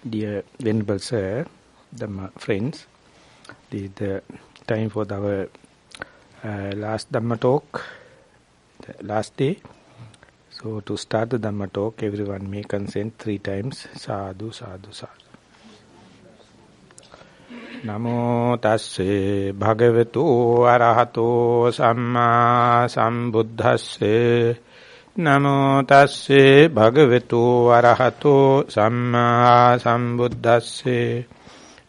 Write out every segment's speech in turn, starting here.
Dear Venerable Sir, friends, this is the time for our last Dhamma talk, the last day. So to start the Dhamma talk, everyone may consent 3 times. Sadhu, sadhu, sadhu. Namo tasse bhagavato arahato samma sambuddhasse. Namo tasse bhagavato arahato samma sambuddhasse.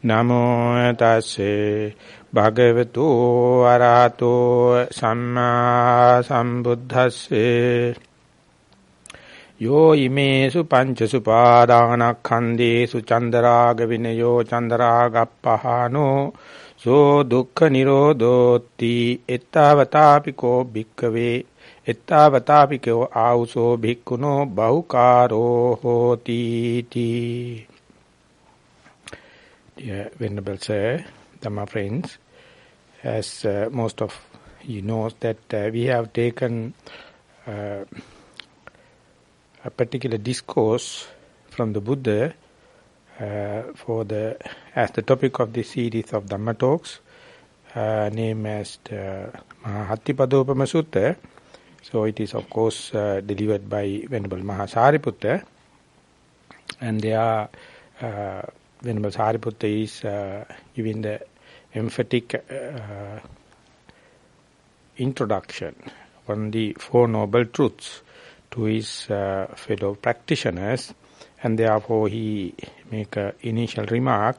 Namo tasse bhagavato arahato samma sambuddhasse. Yo imesu panchasu padanakkhandesu chandaraga vinayo chandaragappahano so dukkha nirodoti ettavatapiko bhikkave ettavatapiko auso bhikkhuno bahukaro hoti ti. Dear Venerable Sir, Dhamma friends, as most of you know that we have taken a particular discourse from the Buddha as the topic of this series of Dhamma talks, named as the Mahā Hatthipadopama Sutta. So it is of course delivered by Venerable Mahā and there Venerable Sariputta is giving the emphatic introduction on the Four Noble Truths to his fellow practitioners, and therefore he make an initial remark.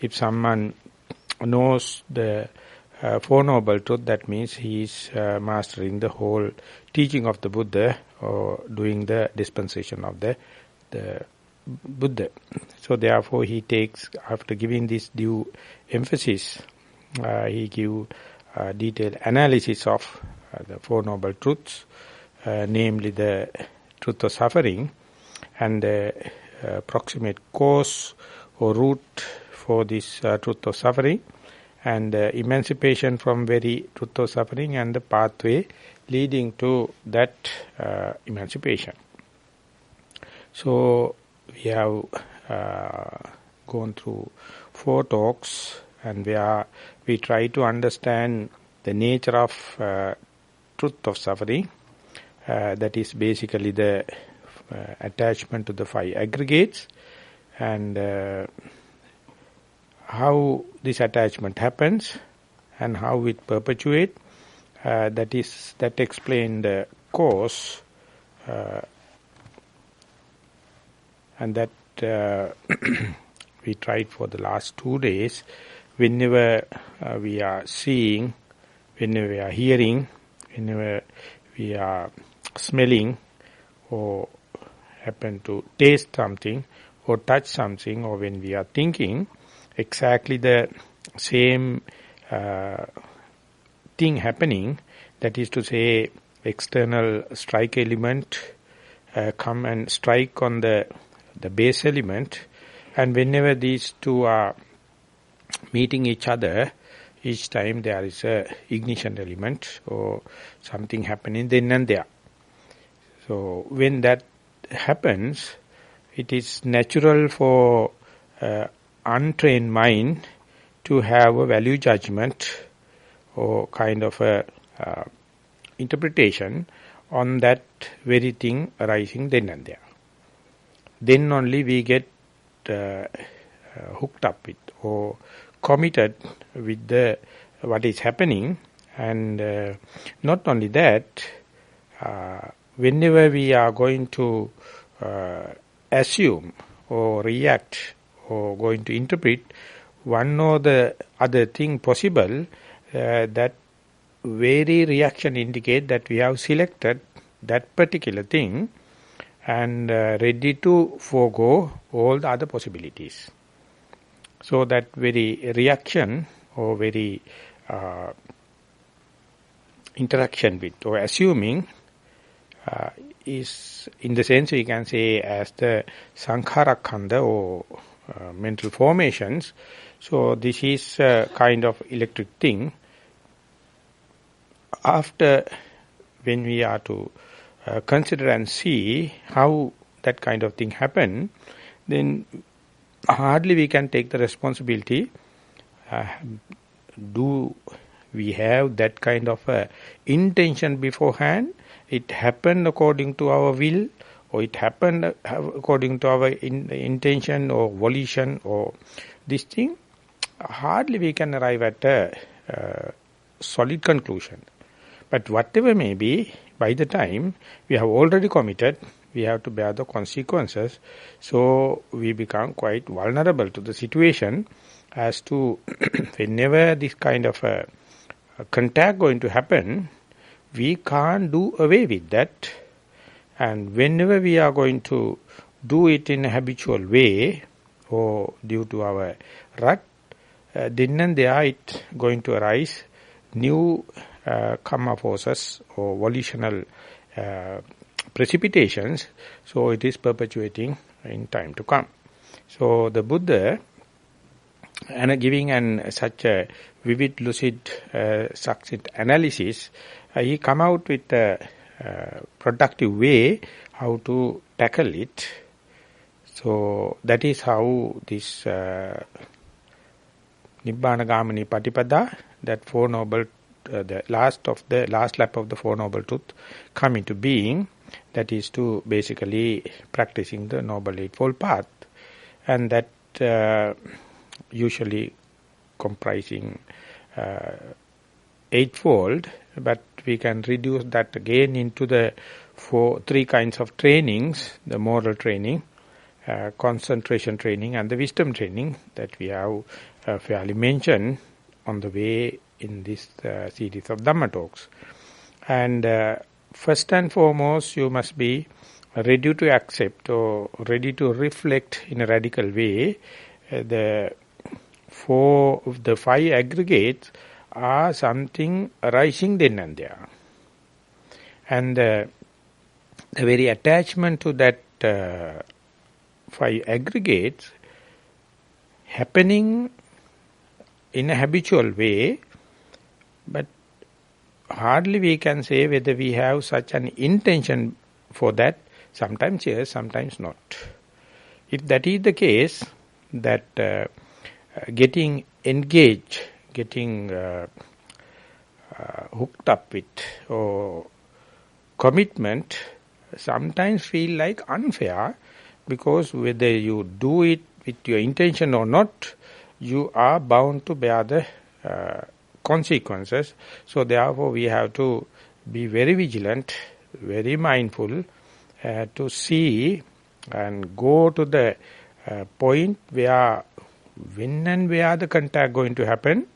If someone knows the Four Noble Truths, that means he is mastering the whole teaching of the Buddha or doing the dispensation of the Buddha. So therefore he takes, after giving this due emphasis, he gives detailed analysis of the Four Noble Truths, namely the truth of suffering and the proximate cause or root for this truth of suffering, and emancipation from very truth of suffering and the pathway leading to that emancipation. So we have gone through 4 talks, and where we try to understand the nature of truth of suffering. That is basically the attachment to the 5 aggregates, and how this attachment happens and how it perpetuates. That explains the cause, and that we tried for the last 2 days. Whenever we are seeing, whenever we are hearing, whenever we are smelling or happen to taste something or touch something, or when we are thinking, exactly the same thing happening, that is to say external strike element come and strike on the base element, and whenever these two are meeting each other, each time there is a ignition element or something happening then and there. So when that happens, it is natural for untrained mind to have a value judgment or kind of a interpretation on that very thing arising then and there. Then only we get hooked up with or committed with what is happening, and not only that, whenever we are going to assume or react or going to interpret one or the other thing possible, that very reaction indicate that we have selected that particular thing and ready to forego all the other possibilities. So that very reaction or very interaction with or assuming is, in the sense we can say, as the sankhara-khanda or mental formations. So this is a kind of electric thing. After, when we are to consider and see how that kind of thing happen, then hardly we can take the responsibility. Do we have that kind of intention beforehand? It happened according to our will, or it happened according to our intention or volition or this thing. Hardly we can arrive at a solid conclusion. But whatever may be, by the time we have already committed, we have to bear the consequences. So we become quite vulnerable to the situation as to whenever this kind of a contact going to happen, we can't do away with that. And whenever we are going to do it in a habitual way or due to our rut, then and there it going to arise new karma forces or volitional precipitations. So it is perpetuating in time to come. So the Buddha, and giving such a vivid, lucid, succinct analysis, he come out with a productive way how to tackle it. So that is how this Nibbana Gamini Patipada, that Four Noble, the last lap of the Four Noble Truth come into being. That is to basically practicing the Noble Eightfold Path, and that usually comprising eightfold, but we can reduce that again into the three kinds of trainings: the moral training, concentration training, and the wisdom training that we have fairly mentioned on the way in this series of Dhamma talks. And first and foremost, you must be ready to accept or ready to reflect in a radical way. The five aggregates are something arising then and there. And the very attachment to that five aggregates happening in a habitual way, but hardly we can say whether we have such an intention for that. Sometimes yes, sometimes not. If that is the case, that getting engaged, getting hooked up with or commitment sometimes feel like unfair, because whether you do it with your intention or not, you are bound to bear the consequences. So therefore we have to be very vigilant, very mindful to see and go to the point where, when and where the contact going to happen,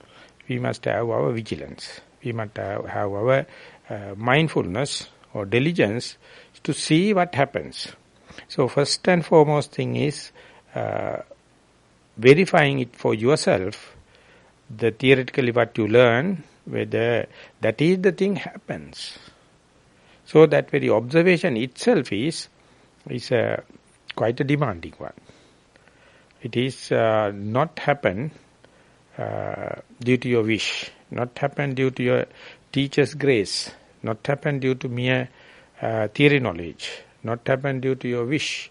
we must have our vigilance. We must have our mindfulness or diligence to see what happens. So first and foremost thing is verifying it for yourself, the theoretically what you learn, whether that is the thing happens. So that very observation itself is quite a demanding one. It is not happen due to your wish, not happen due to your teacher's grace, not happen due to mere theory knowledge, not happen due to your wish.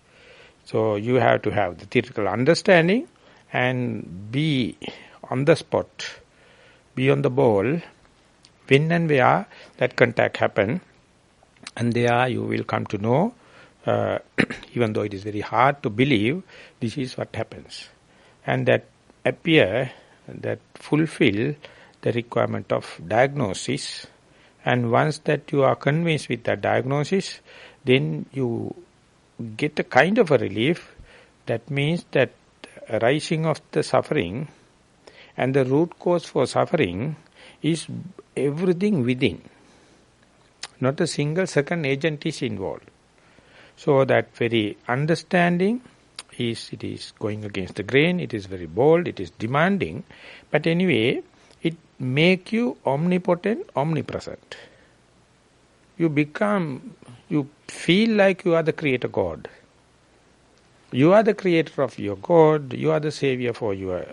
So you have to have the theoretical understanding and be on the spot, be on the ball, when and where that contact happen, and there you will come to know, even though it is very hard to believe, this is what happens. And that appear, that fulfill the requirement of diagnosis, and once that you are convinced with that diagnosis, then you get a kind of a relief. That means that arising of the suffering and the root cause for suffering is everything within. Not a single second agent is involved. So that very understanding it is going against the grain, it is very bold, it is demanding, but anyway, it make you omnipotent, omnipresent. You feel like you are the creator God. You are the creator of your God, you are the savior for your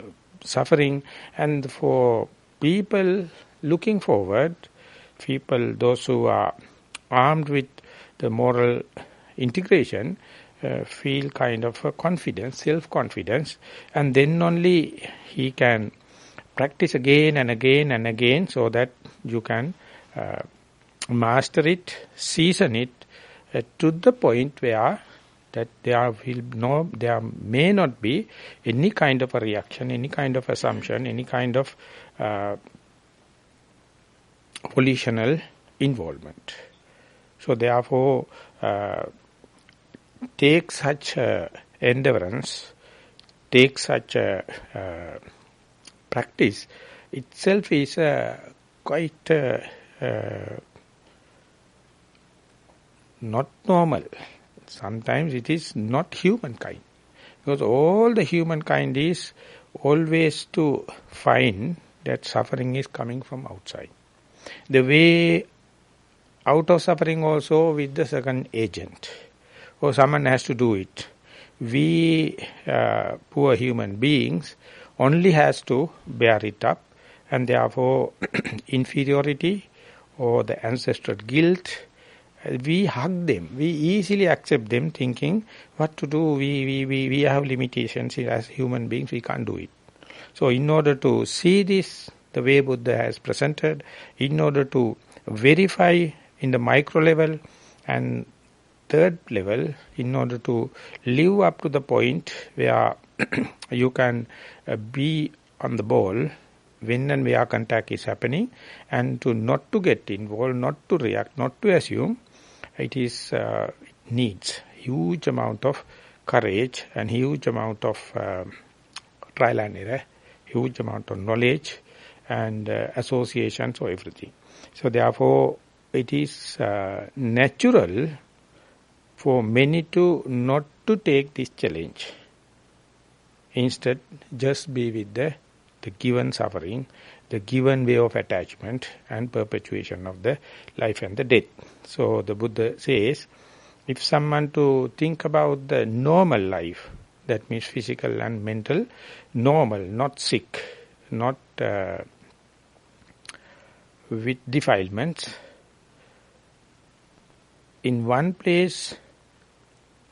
suffering, and for people looking forward, people, those who are armed with the moral integration, feel kind of a confidence, self-confidence, and then only he can practice again and again and again so that you can master it, season it to the point where that there may not be any kind of a reaction, any kind of assumption, any kind of volitional involvement. So therefore, take such endeavorance, take such practice itself is quite not normal. Sometimes it is not humankind. Because all the humankind is always to find that suffering is coming from outside. The way out of suffering also with the second agent. Or someone has to do it. We poor human beings only has to bear it up, and therefore inferiority or the ancestral guilt, we hug them, we easily accept them thinking what to do, we have limitations as human beings, we can't do it. So in order to see this, the way Buddha has presented, in order to verify in the micro level and third level, in order to live up to the point where you can be on the ball when and where contact is happening, and to not to get involved, not to react, not to assume, it needs huge amount of courage and huge amount of trial and error, huge amount of knowledge and association, so everything. So therefore, it is natural for many to not to take this challenge. Instead, just be with the given suffering, the given way of attachment and perpetuation of the life and the death. So the Buddha says, if someone to think about the normal life, that means physical and mental, normal, not sick, not with defilements, in one place,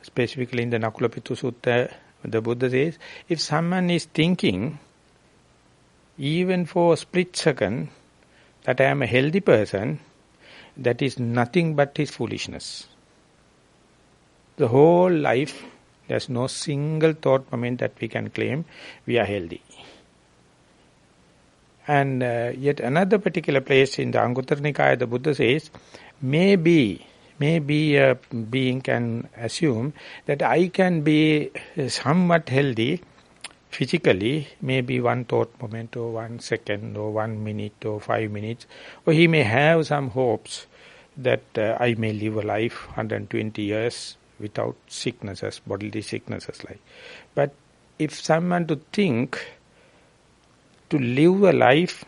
specifically in the Nakulapittu Sutta, the Buddha says, if someone is thinking, even for a split second, that I am a healthy person, that is nothing but his foolishness. The whole life, there's no single thought moment that we can claim we are healthy. And yet another particular place in the Anguttara Nikaya, the Buddha says, maybe a being can assume that I can be somewhat healthy physically, maybe one thought moment or 1 second or 1 minute or 5 minutes, or he may have some hopes that I may live a life 120 years without sicknesses, bodily sicknesses like. But if someone to think to live a life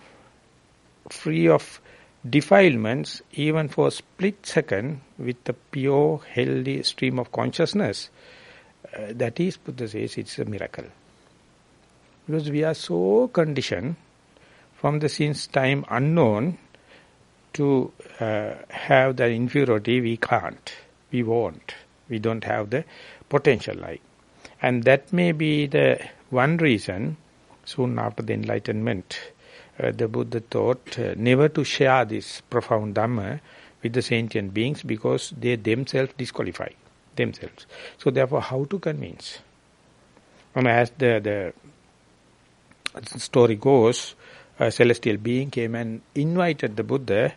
free of defilements, even for a split second, with the pure, healthy stream of consciousness, that is, Buddha says, it's a miracle. Because we are so conditioned from the since time unknown to have the inferiority, we can't, we won't, we don't have the potential like. And that may be the one reason, soon after the enlightenment, the Buddha thought never to share this profound Dhamma with the sentient beings, because they themselves disqualify themselves. So therefore, how to convince? And as the story goes, a celestial being came and invited the Buddha,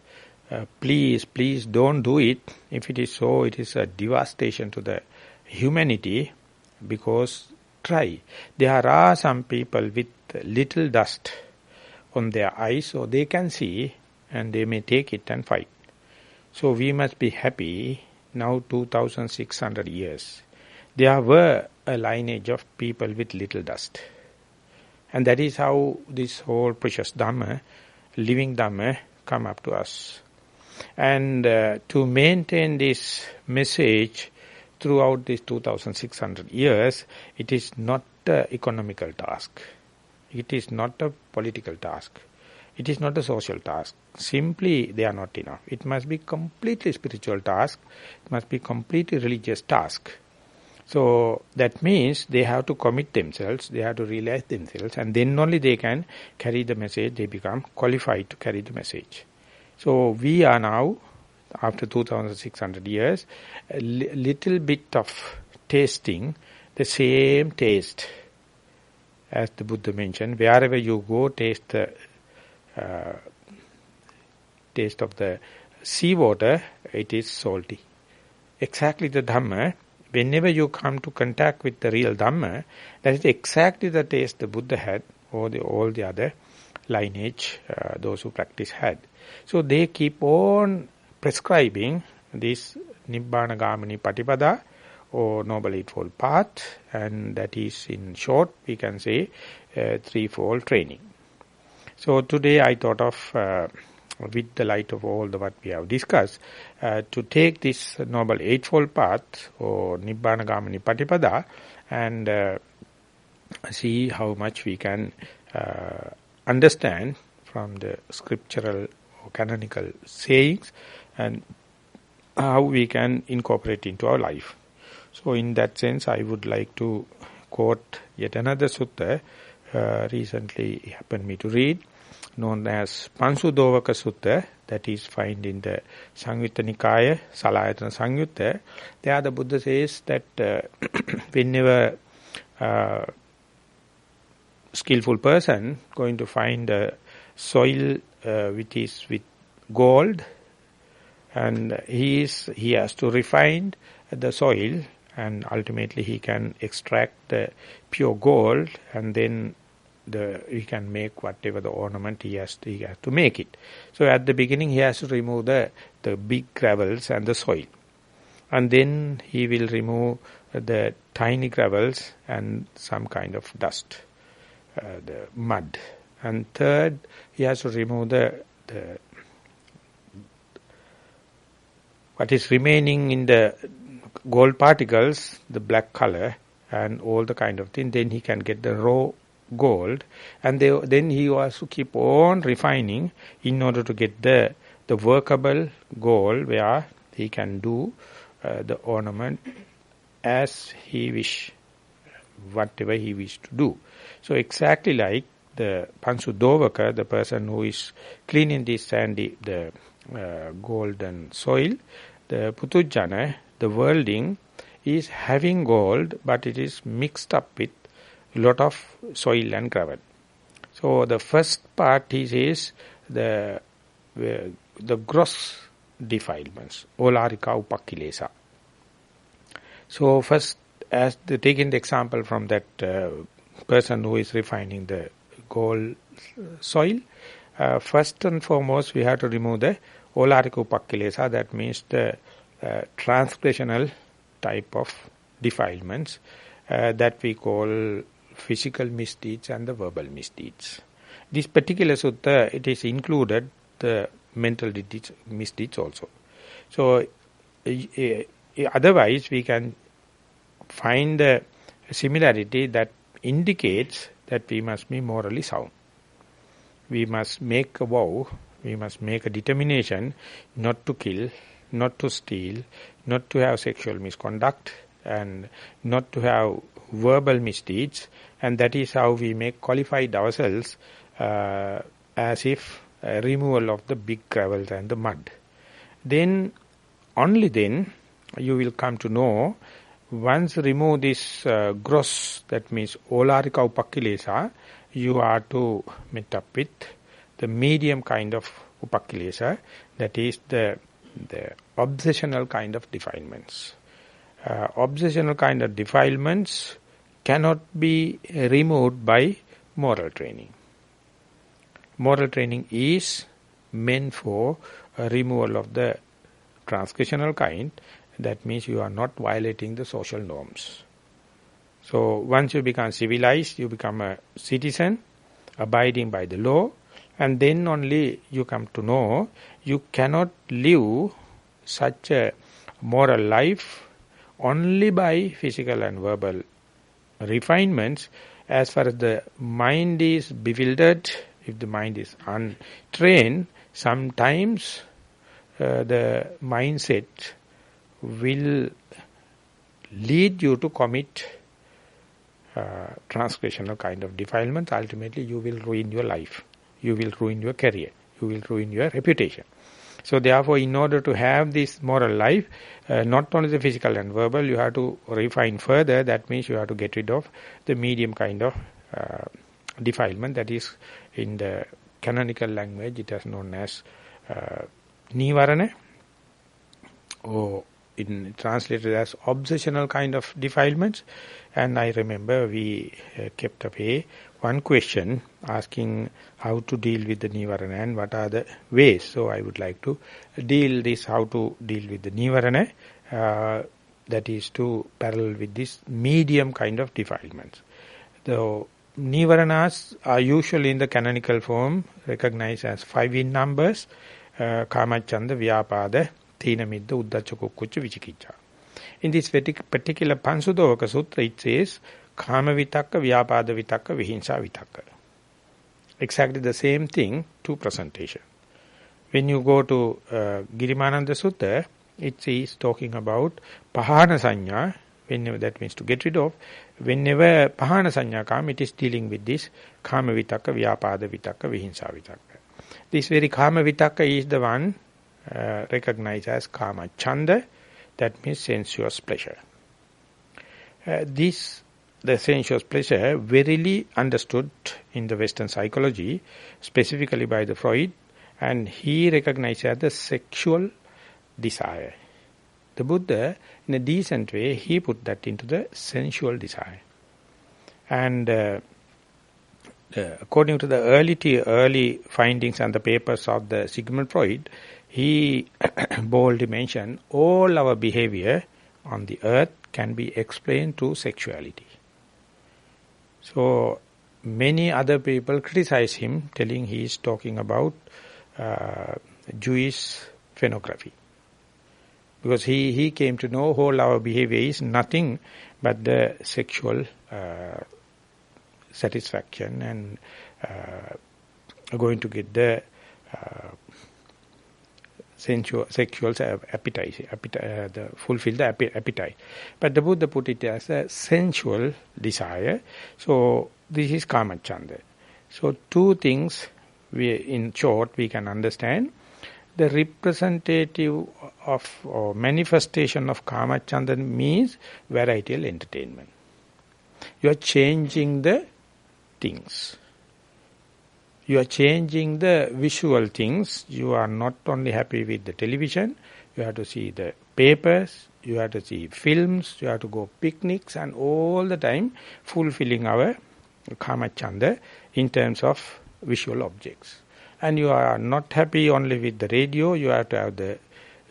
please don't do it. If it is so, it is a devastation to the humanity, because try. There are some people with little dust on their eyes, so they can see and they may take it and fight. So we must be happy now 2600 years. There were a lineage of people with little dust. And that is how this whole precious Dhamma, living Dhamma, come up to us. And to maintain this message throughout these 2600 years, it is not an economical task. It is not a political task. It is not a social task. Simply, they are not enough. It must be completely spiritual task. It must be completely religious task. So that means they have to commit themselves, they have to realize themselves, and then only they can carry the message, they become qualified to carry the message. So we are now, after 2600 years, a little bit of tasting the same taste as the Buddha mentioned. Wherever you go, taste the taste of the seawater, it is salty. Exactly the Dhamma, whenever you come to contact with the real Dhamma, that is exactly the taste the Buddha had, or all the other lineage, those who practice had. So they keep on prescribing this Nibbana Gamini Patipada, or Noble Eightfold Path, and that is, in short, we can say, threefold training. So today I thought of, with the light of all what we have discussed, to take this Noble Eightfold Path, or Nibbana Gamini Patipada, and see how much we can understand from the scriptural or canonical sayings, and how we can incorporate into our life. So in that sense, I would like to quote yet another sutta, recently happened me to read, known as Pansudovaka Sutta, that is found in the Samyutta Nikaya, Salayatana Samyutta. There the Buddha says that whenever skillful person going to find a soil which is with gold, and he has to refine the soil, and ultimately he can extract the pure gold, and then he can make whatever the ornament he has to make it. So at the beginning he has to remove the big gravels and the soil, and then he will remove the tiny gravels and some kind of dust, the mud, and third he has to remove the what is remaining in the gold particles, the black color and all the kind of thing. Then he can get the raw gold, and then he has to keep on refining in order to get the workable gold, where he can do the ornament as he wish, whatever he wish to do. So exactly like the Pansudovaka, the person who is cleaning this sandy, the golden soil, the Putujjana, the worldling, is having gold, but it is mixed up with a lot of soil and gravel. So the first part he says the gross defilements, olarika upakilesa. So first, as taking the example from that person who is refining the gold soil, first and foremost we have to remove the olarika upakilesa, that means the transgressional type of defilements that we call physical misdeeds and the verbal misdeeds. This particular sutta, it is included the mental misdeeds also. So otherwise we can find the similarity that indicates that we must be morally sound. We must make a vow, we must make a determination not to kill, not to steal, not to have sexual misconduct, and not to have verbal misdeeds, and that is how we make qualified ourselves as if a removal of the big gravels and the mud. Then, only then, you will come to know, once remove this gross, that means olarika upakilesa, you are to meet up with the medium kind of upakilesa, that is the obsessional kind of defilements. Obsessional kind of defilements cannot be removed by moral training. Moral training is meant for a removal of the transgressional kind. That means you are not violating the social norms. So once you become civilized, you become a citizen, abiding by the law, and then only you come to know you cannot live such a moral life only by physical and verbal refinements. As far as the mind is bewildered, if the mind is untrained, sometimes the mindset will lead you to commit transgressional kind of defilement. Ultimately, you will ruin your life. You will ruin your career. You will ruin your reputation. So therefore, in order to have this moral life, not only the physical and verbal, you have to refine further. That means you have to get rid of the medium kind of defilement. That is, in the canonical language, it is known as Nissarana, or in translated as obsessional kind of defilements. And I remember we kept away one question asking how to deal with the Nissarana and what are the ways. So I would like to deal this, how to deal with the Nissarana, that is to parallel with this medium kind of defilements. The Nissaranas are usually in the canonical form recognized as 5 in numbers: Kamacchanda, Vyapada, Thina Midda, Uddhacca, Kukkucca, Vicikicca. In this particular Pansudavaka Sutra, it says Kama Vitakka, Vyapada Vitakka, Vihinsa Vitakka. Exactly the same thing, 2 presentation. When you go to Girimananda Sutta, it is talking about Pahana Sanya, whenever that means to get rid of. Whenever Pahana Sanya comes, it is dealing with this Kama Vitakka, Vyapada Vitakka, Vihinsa Vitakka. This very Kama Vitakka is the one recognized as Kama Chanda, that means sensuous pleasure. The sensuous pleasure, verily understood in the Western psychology, specifically by the Freud, and he recognized as the sexual desire. The Buddha, in a decent way, he put that into the sensual desire. And according to the early findings and the papers of the Sigmund Freud, he boldly mentioned all our behavior on the earth can be explained through sexuality. So many other people criticize him, telling he is talking about Jewish phonography. Because he came to know all our behavior is nothing but the sexual satisfaction and going to get the sexual appetite, fulfill the appetite. But the Buddha put it as a sensual desire. So this is Kamacchanda. So 2 things, in short, we can understand. The representative of or manifestation of Kamacchanda means varietal entertainment. You are changing the things. You are changing the visual things. You are not only happy with the television, you have to see the papers, you have to see films, you have to go picnics, and all the time fulfilling our Kamacchanda in terms of visual objects. And you are not happy only with the radio, you have to have the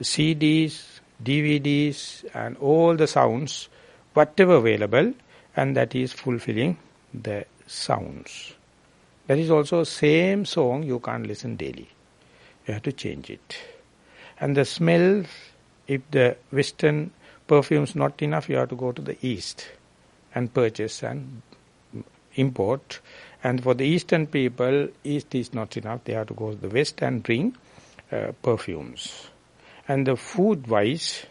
CDs, DVDs, and all the sounds, whatever available, and that is fulfilling the sounds. That is also same song you can't listen daily. You have to change it. And the smells, if the Western perfume is not enough, you have to go to the East and purchase and import. And for the Eastern people, East is not enough. They have to go to the West and bring perfumes. And the food-wise,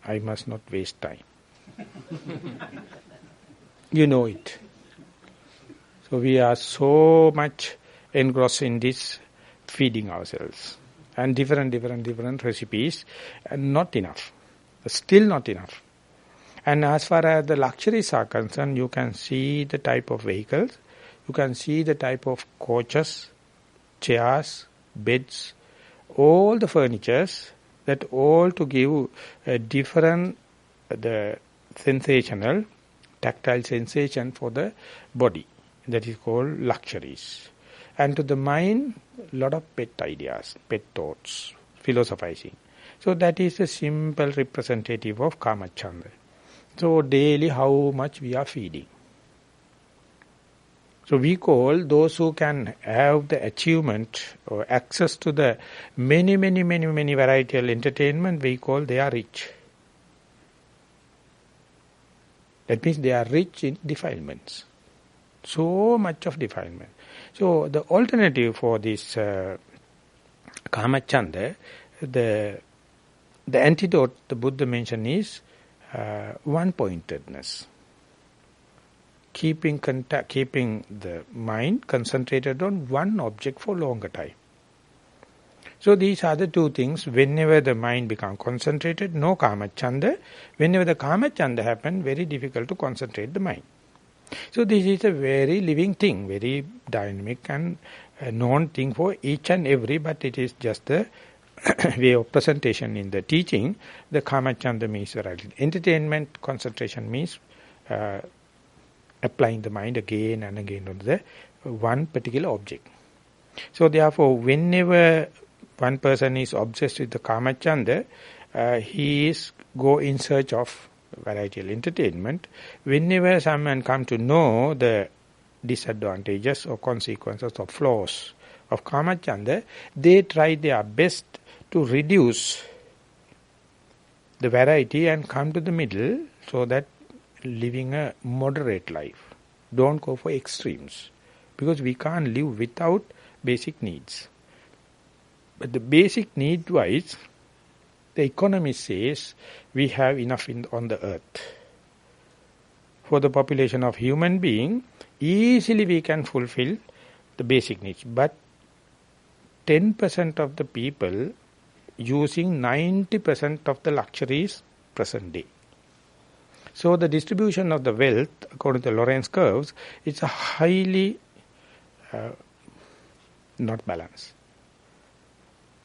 I must not waste time. You know it. So we are so much engrossed in this feeding ourselves. And different recipes, and not enough. Still not enough. And as far as the luxuries are concerned, you can see the type of vehicles, you can see the type of coaches, chairs, beds, all the furnitures, that all to give a different, the sensational, tactile sensation for the body. That is called luxuries. And to the mind, lot of pet ideas, pet thoughts, philosophizing. So that is a simple representative of Kamacchanda. So daily how much we are feeding. So we call those who can have the achievement or access to the many varietal entertainment, we call they are rich. That means they are rich in defilements. So much of defilement. So the alternative for this Kamacchanda, the antidote the Buddha mentioned is one-pointedness. Keeping the mind concentrated on one object for longer time. So these are the two things. Whenever the mind becomes concentrated, no kamacchanda. Whenever the kamacchanda happens, very difficult to concentrate the mind. So this is a very living thing, very dynamic and known thing for each and every, but it is just the way of presentation in the teaching. The kamacchanda means entertainment, concentration means applying the mind again and again on the one particular object. So therefore, whenever one person is obsessed with the kamacchanda, he is go in search of varietal entertainment. Whenever someone come to know the disadvantages or consequences or flaws of kamacchanda, they try their best to reduce the variety and come to the middle, so that living a moderate life. Don't go for extremes, because we can't live without basic needs. But the basic need-wise, the economist says we have enough on the earth. For the population of human being, easily we can fulfill the basic needs. But 10% of the people using 90% of the luxuries present day. So the distribution of the wealth, according to the Lorentz curves, is a highly not balanced.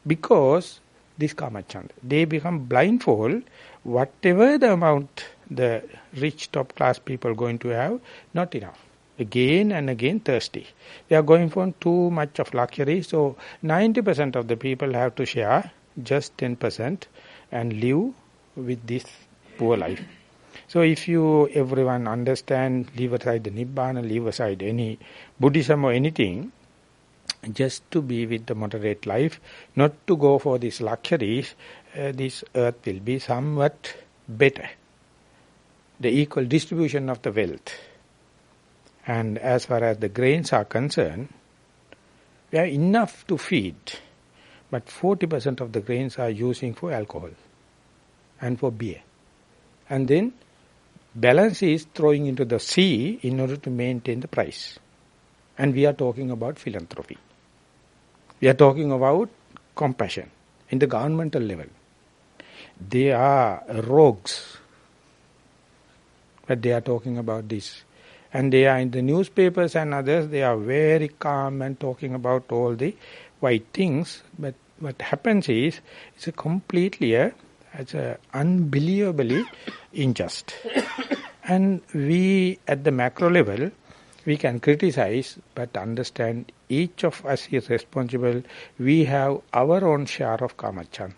Because this kamacchanda, they become blindfold. Whatever the amount the rich top class people are going to have, not enough. Again and again thirsty. They are going for too much of luxury. So 90% of the people have to share just 10% and live with this poor life. So if everyone understand, leave aside the Nibbana, leave aside any Buddhism or anything, just to be with the moderate life, not to go for these luxuries, this earth will be somewhat better. The equal distribution of the wealth. And as far as the grains are concerned, we have enough to feed, but 40% of the grains are using for alcohol and for beer. And then balance is throwing into the sea in order to maintain the price. And we are talking about philanthropy. We are talking about compassion in the governmental level. They are rogues, but they are talking about this. And they are in the newspapers and others, they are very calm and talking about all the white things. But what happens is, it's a completely, it's a unbelievably unjust. And we, at the macro level, we can criticize, but understand each of us is responsible. We have our own share of kamacchanda.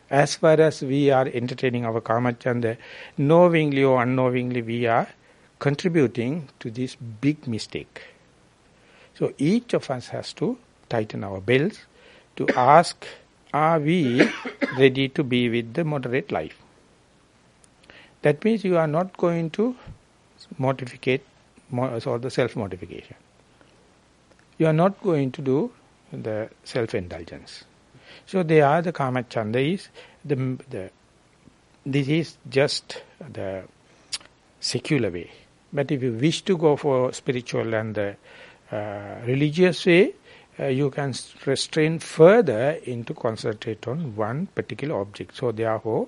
As far as we are entertaining our kamacchanda, knowingly or unknowingly, we are contributing to this big mistake. So each of us has to tighten our belts to ask, are we ready to be with the moderate life? That means you are not going to mortificate or the self-mortification. You are not going to do the self-indulgence. So they are the kamacchanda is this is just the secular way. But if you wish to go for spiritual and the religious way, you can restrain further into concentrate on one particular object. So therefore,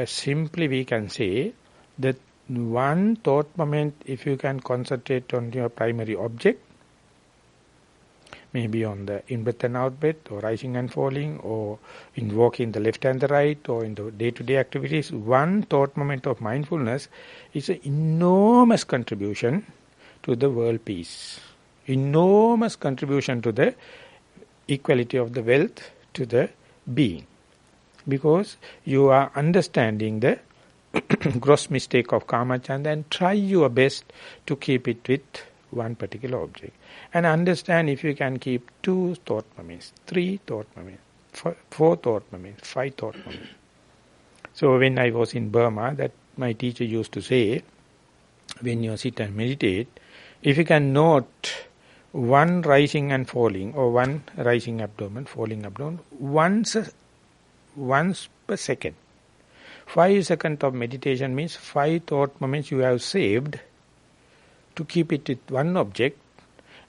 simply we can say that one thought moment, if you can concentrate on your primary object, maybe on the in-breath and out-breath, or rising and falling, or in walking the left and the right, or in the day-to-day activities, one thought moment of mindfulness is an enormous contribution to the world peace. Enormous contribution to the equality of the wealth to the being. Because you are understanding the gross mistake of kamacchanda and try your best to keep it with one particular object. And understand if you can keep 2 thought moments, 3 thought moments, 4 thought moments, 5 thought moments. So when I was in Burma, that my teacher used to say, when you sit and meditate, if you can note one rising and falling, or one rising abdomen, falling abdomen, once per second, 5 seconds of meditation means 5 thought moments you have saved to keep it with one object,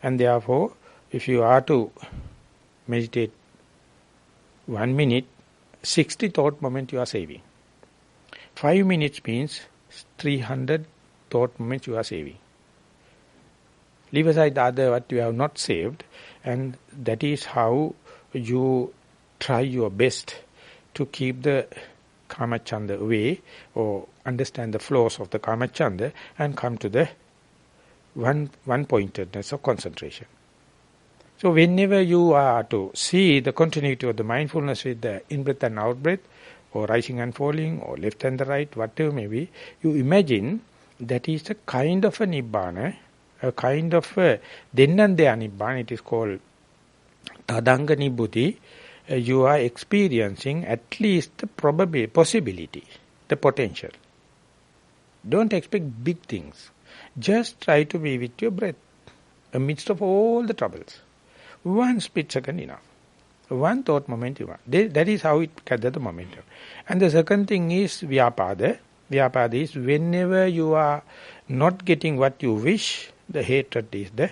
and therefore if you are to meditate 1 minute, 60 thought moments you are saving. 5 minutes means 300 thought moments you are saving. Leave aside the other what you have not saved, and that is how you try your best to keep the Kamachanda away, or understand the flows of the Kamachanda and come to the one-pointedness of concentration. So whenever you are to see the continuity of the mindfulness with the in-breath and out-breath, or rising and falling, or left and the right, whatever may be, you imagine that is a kind of a Nibbana, a kind of a Dennandeya Nibbana. It is called Tadanga Nibbudi. You are experiencing at least the possibility, the potential. Don't expect big things. Just try to be with your breath amidst of all the troubles. 1 split second enough. 1 thought moment you want. That is how it gathers the momentum. And the second thing is Vyapada. Vyapada is whenever you are not getting what you wish, the hatred is the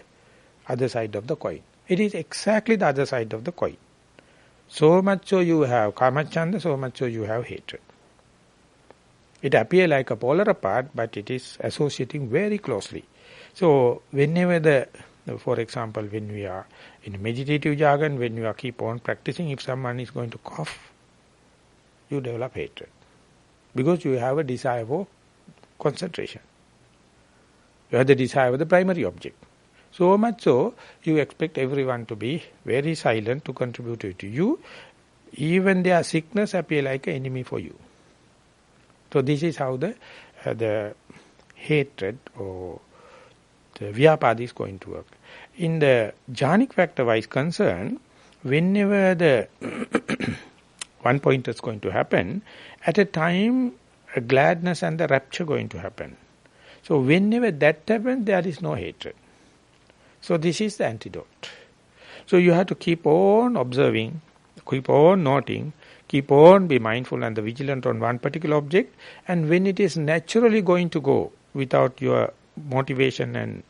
other side of the coin. It is exactly the other side of the coin. So much so you have Kamachanda, so much so you have hatred. It appears like a polar apart, but it is associating very closely. So whenever for example, when we are in meditative jargon, when you are keep on practicing, if someone is going to cough, you develop hatred. Because you have a desire for concentration. You have the desire for the primary object. So much so, you expect everyone to be very silent to contribute to you. Even their sickness appear like an enemy for you. So this is how the hatred or the Vyapada is going to work. In the jhanic factor-wise concern, whenever the one point is going to happen, at a time, a gladness and the rapture going to happen. So whenever that happens, there is no hatred. So this is the antidote. So you have to keep on observing, keep on noting, keep on be mindful and vigilant on one particular object, and when it is naturally going to go without your motivation and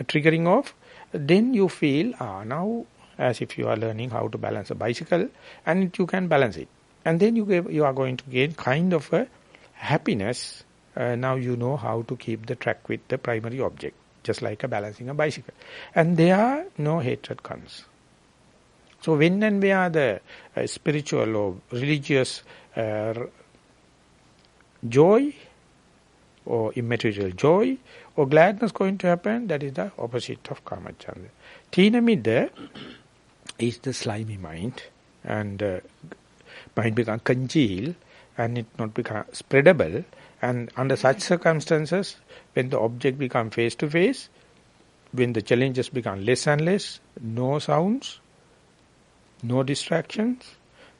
triggering off, then you feel, now as if you are learning how to balance a bicycle, and you can balance it. And then you are going to gain kind of a happiness. Now you know how to keep the track with the primary object, just like a balancing a bicycle. And there no hatred comes. So when and where the spiritual or religious joy or immaterial joy or gladness going to happen, that is the opposite of Kamachanda. Tina Midda is the slimy mind, and mind become congealed and it not become spreadable. And under such circumstances, when the object become face to face, when the challenges become less and less, no sounds, no distractions,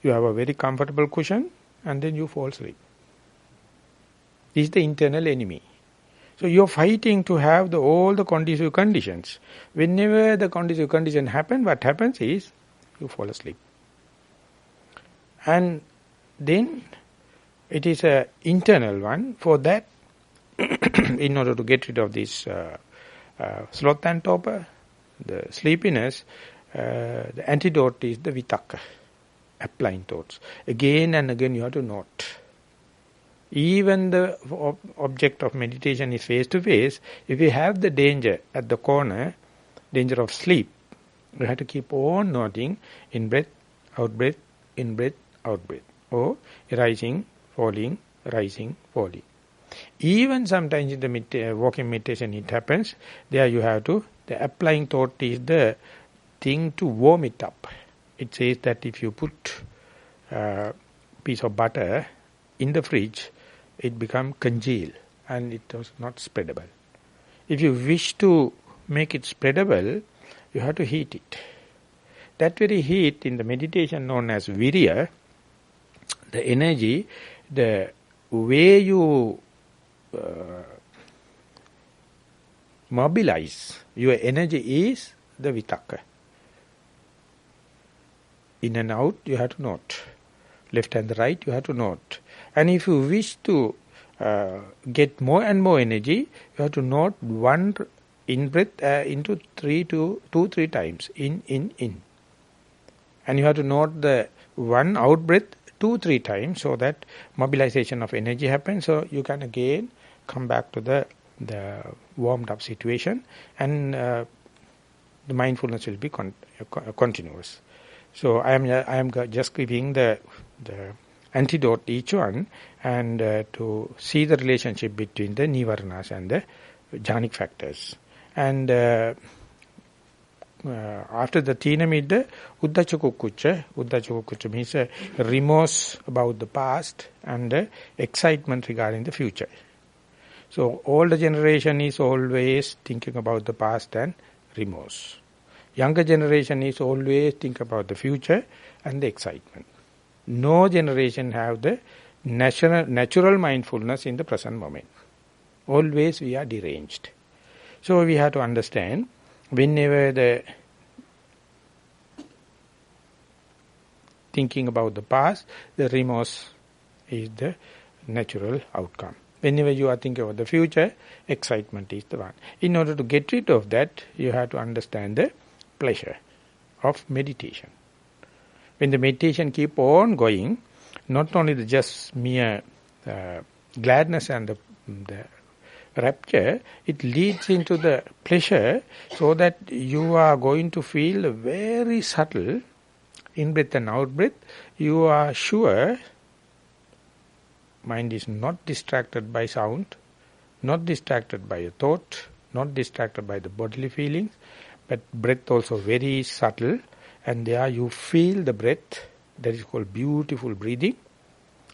you have a very comfortable cushion, and then you fall asleep. This is the internal enemy. So you are fighting to have all the conducive conditions. Whenever the conducive condition happen, what happens is you fall asleep. And then it is an internal one. For that, in order to get rid of this sloth and torpor, the sleepiness, the antidote is the vitaka, applying thoughts. Again and again you have to note. Even the object of meditation is face to face. If you have the danger at the corner, danger of sleep, you have to keep on noting in breath, out breath, in breath, out breath. Or rising, falling, rising, falling. Even sometimes in the walking meditation it happens, there you have to, the applying thought is the thing to warm it up. It says that if you put a piece of butter in the fridge, it becomes congealed and it was not spreadable. If you wish to make it spreadable, you have to heat it. That very heat in the meditation known as virya, the energy, the way you mobilize your energy is the vitaka. In and out you have to note. Left and the right you have to note. And if you wish to get more and more energy, you have to note one in-breath into 2-3 times. In. And you have to note the one out-breath 2-3 times so that mobilization of energy happens. So you can again come back to the warmed up situation, and the mindfulness will be continuous. So I am just giving the antidote each one, and to see the relationship between the nivaranas and the jhanic factors. And after the tina midda, uddhacha means remorse about the past and excitement regarding the future. So older generation is always thinking about the past and remorse. Younger generation is always think about the future and the excitement. No generation have the natural mindfulness in the present moment. Always we are deranged. So we have to understand, whenever the thinking about the past, the remorse is the natural outcome. Whenever you are thinking about the future, excitement is the one. In order to get rid of that, you have to understand the pleasure of meditation. When the meditation keep on going, not only the just mere gladness and the rapture, it leads into the pleasure, so that you are going to feel very subtle in-breath and out-breath. You are sure mind is not distracted by sound, not distracted by a thought, not distracted by the bodily feelings, but breath also very subtle, and there you feel the breath. That is called beautiful breathing.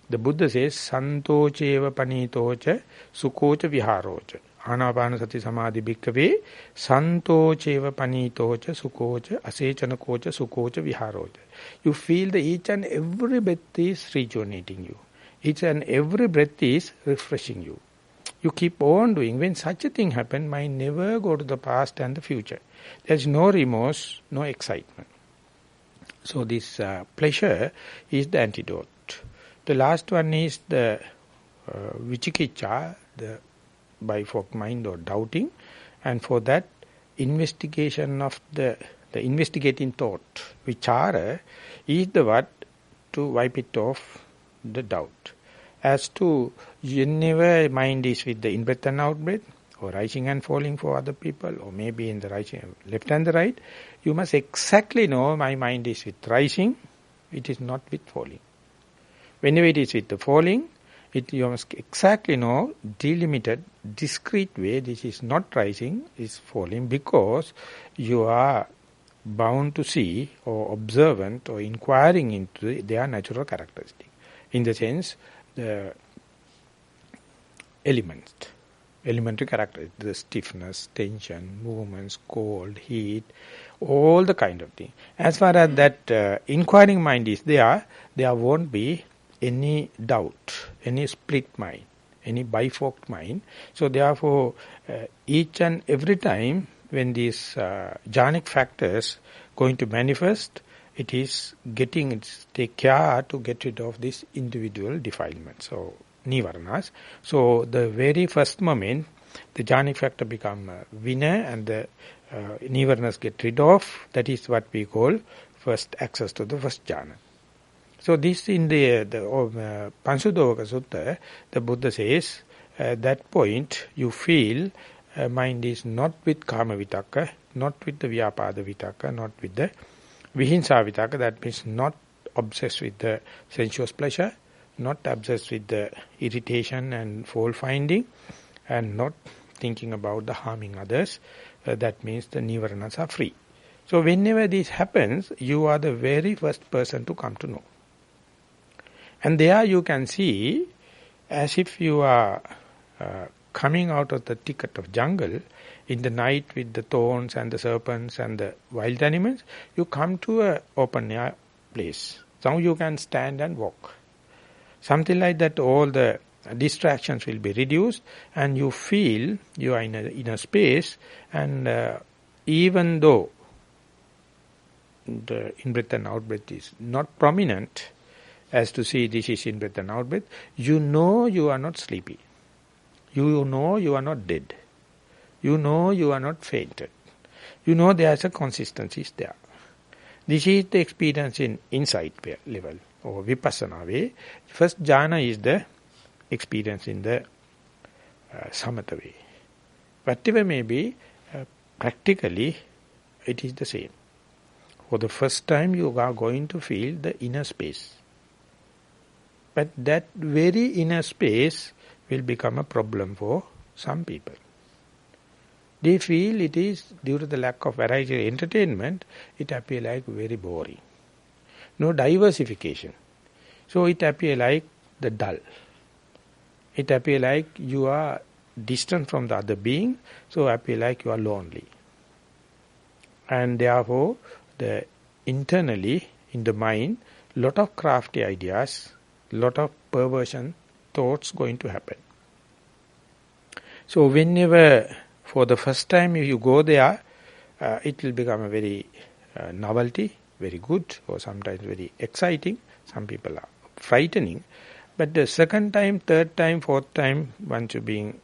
The Buddha says, Santocheva panitocha sukhocha viharocha. Anapanasati samadhi bhikkave Santocheva panitocha sukhocha asechanakocha sukhocha viharocha. You feel that each and every breath is rejuvenating you. Each and every breath is refreshing you. You keep on doing. When such a thing happens, mind never go to the past and the future. There is no remorse, no excitement. So this pleasure is the antidote. The last one is the vichikicha, the bifork mind or doubting. And for that, investigation of the investigating thought, vichara, is the what to wipe it off the doubt. As to whenever mind is with the in-breath and out-breath, or rising and falling for other people, or maybe in the rising, left and the right, you must exactly know my mind is with rising, it is not with falling. Whenever it is with the falling, you must exactly know, delimited, discrete way, this is not rising, is falling, because you are bound to see, or observant, or inquiring into their natural characteristic. In the sense, the elementary characteristics, the stiffness, tension, movements, cold, heat, all the kind of thing. As far as that inquiring mind is there won't be any doubt, any split mind, any biforked mind. So therefore, each and every time when these jhanic factors going to manifest, it is take care to get rid of this individual defilement. So nivaranas. So the very first moment, the jhanic factor become winner and the nivaranas get rid of. That is what we call first access to the first jhana. So this in the Pansudovaka Sutta, the Buddha says, at that point you feel mind is not with kama vitaka, not with the vyapada vitaka, not with the vihinsa vitaka, that means not obsessed with the sensuous pleasure, not obsessed with the irritation and fault finding, and not thinking about the harming others. That means the nivaranas are free. So whenever this happens, you are the very first person to come to know. And there you can see, as if you are coming out of the thicket of jungle in the night with the thorns and the serpents and the wild animals, you come to an open air place. Now you can stand and walk. Something like that, all the distractions will be reduced and you feel you are in a space, and even though the in-breath and out-breath is not prominent, as to see this is in-breath and out-breath, you know you are not sleepy. You know you are not dead. You know you are not fainted. You know there is a consistency is there. This is the experience in insight level or vipassana way. First jhana is the experience in the samatha way. Whatever may be, practically it is the same. For the first time you are going to feel the inner space. But that very inner space will become a problem for some people. They feel it is, due to the lack of variety of entertainment, it appears like very boring. No diversification. So it appears like the dull. It appears like you are distant from the other being, so appear like you are lonely. And therefore, internally, in the mind, lot of crafty ideas, lot of perversion thoughts going to happen. So whenever, for the first time if you go there, it will become a very novelty, very good, or sometimes very exciting. Some people are frightening. But the second time, third time, fourth time, once you being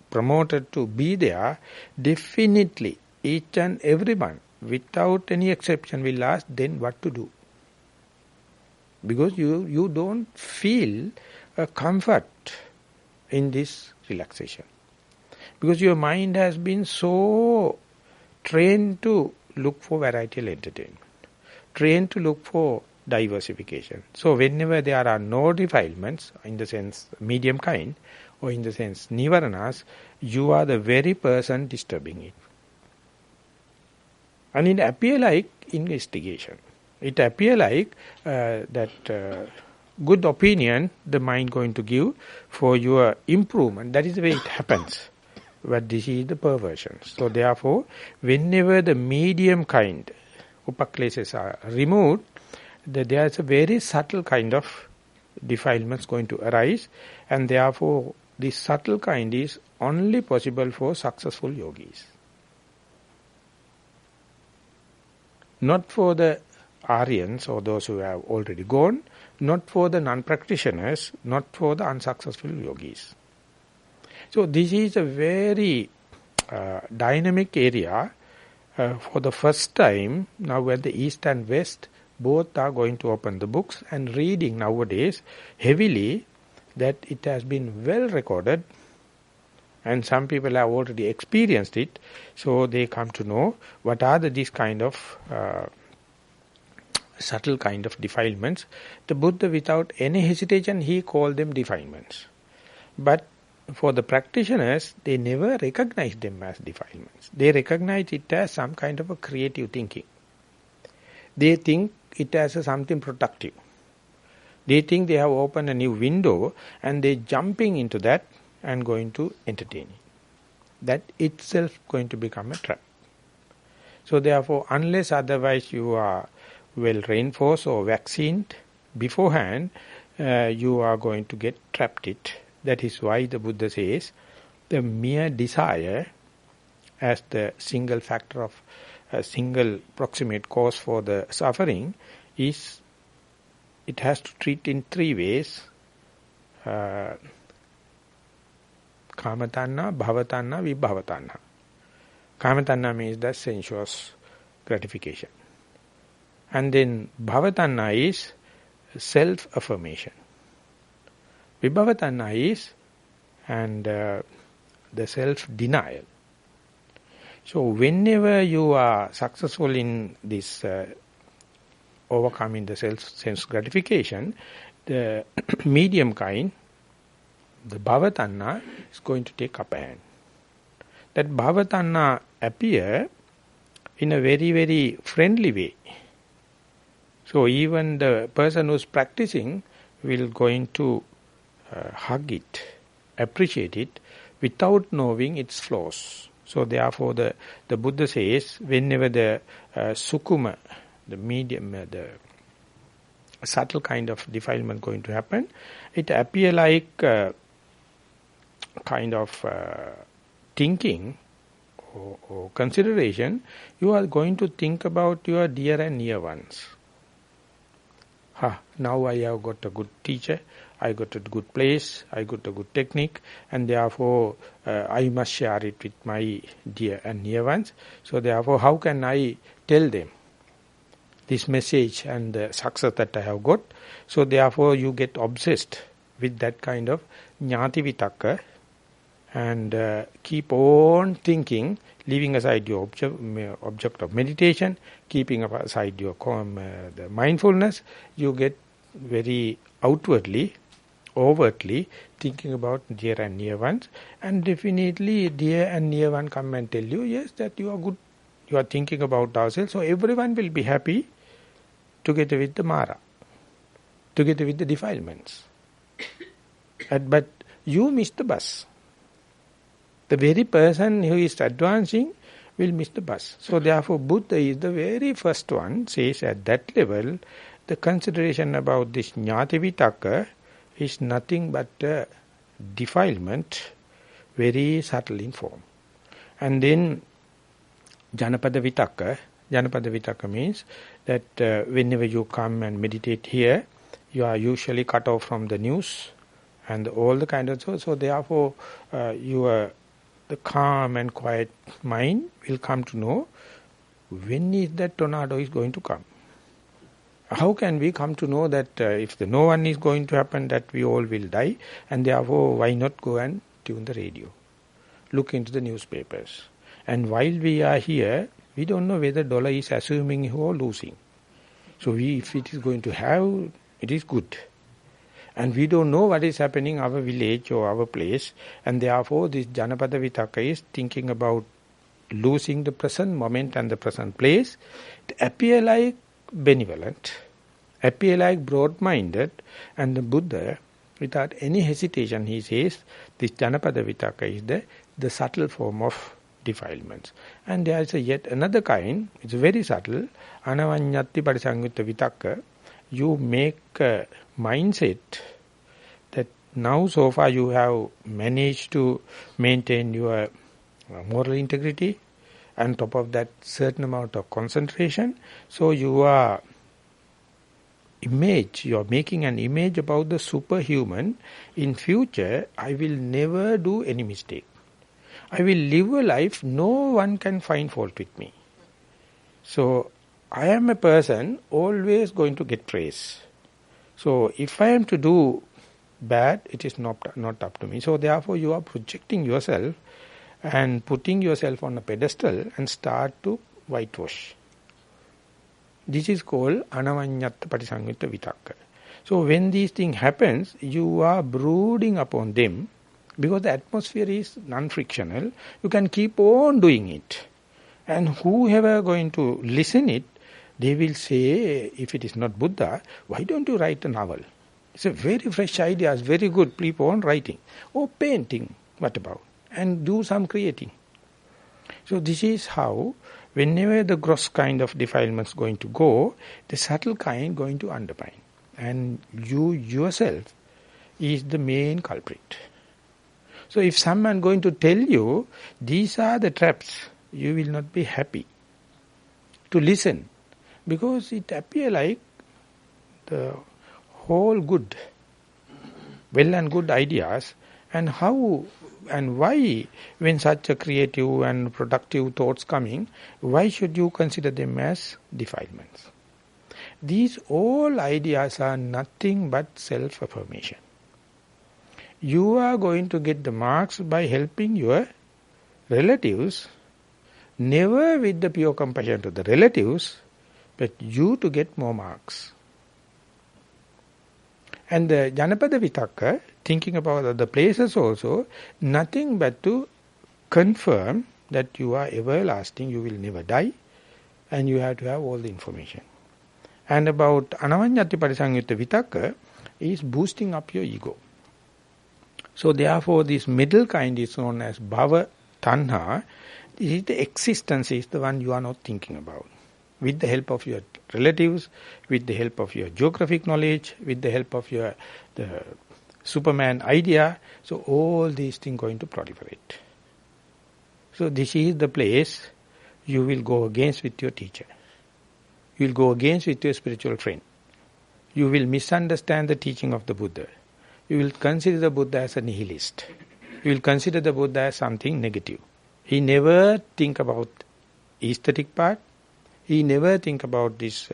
promoted to be there, definitely each and everyone, without any exception, will ask then what to do. Because you don't feel a comfort in this relaxation. Because your mind has been so trained to look for varietal entertainment, trained to look for diversification. So whenever there are no defilements, in the sense medium kind, or in the sense nivaranas, you are the very person disturbing it. And it appears like investigation. It appears like good opinion the mind going to give for your improvement. That is the way it happens. But this is the perversion. So therefore, whenever the medium kind upaklesas are removed, there is a very subtle kind of defilements going to arise, and therefore this subtle kind is only possible for successful yogis. Not for the Aryans or those who have already gone, not for the non-practitioners, not for the unsuccessful yogis. So this is a very dynamic area. For the first time, now at the East and West, both are going to open the books and reading nowadays heavily that it has been well recorded, and some people have already experienced it, so they come to know what are these kind of subtle kind of defilements. The Buddha, without any hesitation, he called them defilements. But for the practitioners, they never recognize them as defilements. They recognize it as some kind of a creative thinking. They think it as something productive. They think they have opened a new window and they jumping into that and going to entertain it. That itself going to become a trap. So therefore, unless otherwise you are well reinforced or vaccinated beforehand, you are going to get trapped it. That is why the Buddha says the mere desire as the single factor of a single proximate cause for the suffering is, it has to treat in three ways. Kamatanna, bhavatanna, vibhavatanna. Kamatanna means the sensuous gratification. And then bhavatanna is self-affirmation. Vibhavatanna is the self-denial. So whenever you are successful in this overcoming the sense gratification, the medium kind, the bhavatanna, is going to take upper hand. That bhavatanna appear in a very, very friendly way. So even the person who is practicing will going to hug it, appreciate it, without knowing its flaws. So therefore the Buddha says, whenever the sukuma, the medium, the subtle kind of defilement going to happen, it appear like kind of thinking or consideration, you are going to think about your dear and near ones. Now I have got a good teacher, I got a good place, I got a good technique, and therefore I must share it with my dear and near ones. So therefore, how can I tell them this message and the success that I have got? So therefore, you get obsessed with that kind of jnati vitaka and keep on thinking, leaving aside your object of meditation, keeping aside your the mindfulness. You get very outwardly, overtly thinking about dear and near ones, and definitely dear and near one come and tell you, yes, that you are good, you are thinking about ourselves, so everyone will be happy together with the Mara, together with the defilements. But you miss the bus. The very person who is advancing will miss the bus. So therefore Buddha is the very first one, says at that level, the consideration about this jnati vitaka is nothing but a defilement, very subtle in form. And then Janapada vitaka means that whenever you come and meditate here, you are usually cut off from the news and all the kind of so therefore the calm and quiet mind will come to know when is that tornado is going to come. How can we come to know that if no one is going to happen, that we all will die, and therefore why not go and tune the radio, look into the newspapers. And while we are here, we don't know whether dollar is assuming or losing. So if it is going to have, it is good. And we don't know what is happening in our village or our place, and therefore this Janapada Vitaka is thinking about losing the present moment and the present place. It appear like benevolent, appear like broad-minded, and the Buddha, without any hesitation, he says, this Janapada Vitaka is the subtle form of defilements. And there is yet another kind, it's very subtle, Anavanyati Parisangutta Vitaka. You make a mindset that now so far you have managed to maintain your moral integrity, and top of that certain amount of concentration. So you are making an image about the superhuman. In future, I will never do any mistake. I will live a life no one can find fault with me. So I am a person always going to get praise. So if I am to do bad, it is not up to me. So therefore you are projecting yourself and putting yourself on a pedestal and start to whitewash. This is called anavanyata parisangvita vitaka. So when these things happens, you are brooding upon them, because the atmosphere is non-frictional. You can keep on doing it. And whoever going to listen it, they will say, if it is not Buddha, why don't you write a novel? It's a very fresh idea, it's very good, keep on writing. Or painting, what about? And do some creating. So this is how, whenever the gross kind of defilements going to go, the subtle kind going to undermine. And you yourself is the main culprit. So if someone going to tell you, these are the traps, you will not be happy to listen. Because it appears like the whole good, well and good ideas, and how and why, when such a creative and productive thoughts coming, why should you consider them as defilements? These all ideas are nothing but self-affirmation. You are going to get the marks by helping your relatives, never with the pure compassion to the relatives, but you to get more marks. And the Janapada Vitaka, thinking about other places also, nothing but to confirm that you are everlasting, you will never die, and you have to have all the information. And about Anavanyati Parisangvita Vitaka is boosting up your ego. So therefore this middle kind is known as Bhava Tanha. This is the existence, is the one you are not thinking about. With the help of your relatives, with the help of your geographic knowledge, with the help of the Superman idea, so all these things going to proliferate. So this is the place you will go against with your teacher. You will go against with your spiritual friend. you will misunderstand the teaching of the Buddha. You will consider the Buddha as a nihilist. You will consider the Buddha as something negative. He never think about aesthetic part. He never think about this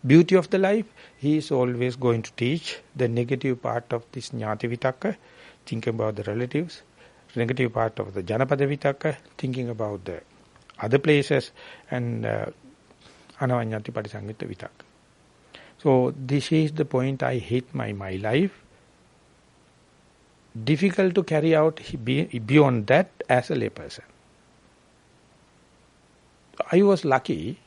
beauty of the life. He is always going to teach the negative part of this Jnati Vitakka, thinking about the relatives, negative part of the Janapada Vitakka, thinking about the other places, and Anavanyati Patisangita Vitakka. So this is the point I hate my life. Difficult to carry out beyond that as a layperson. I was lucky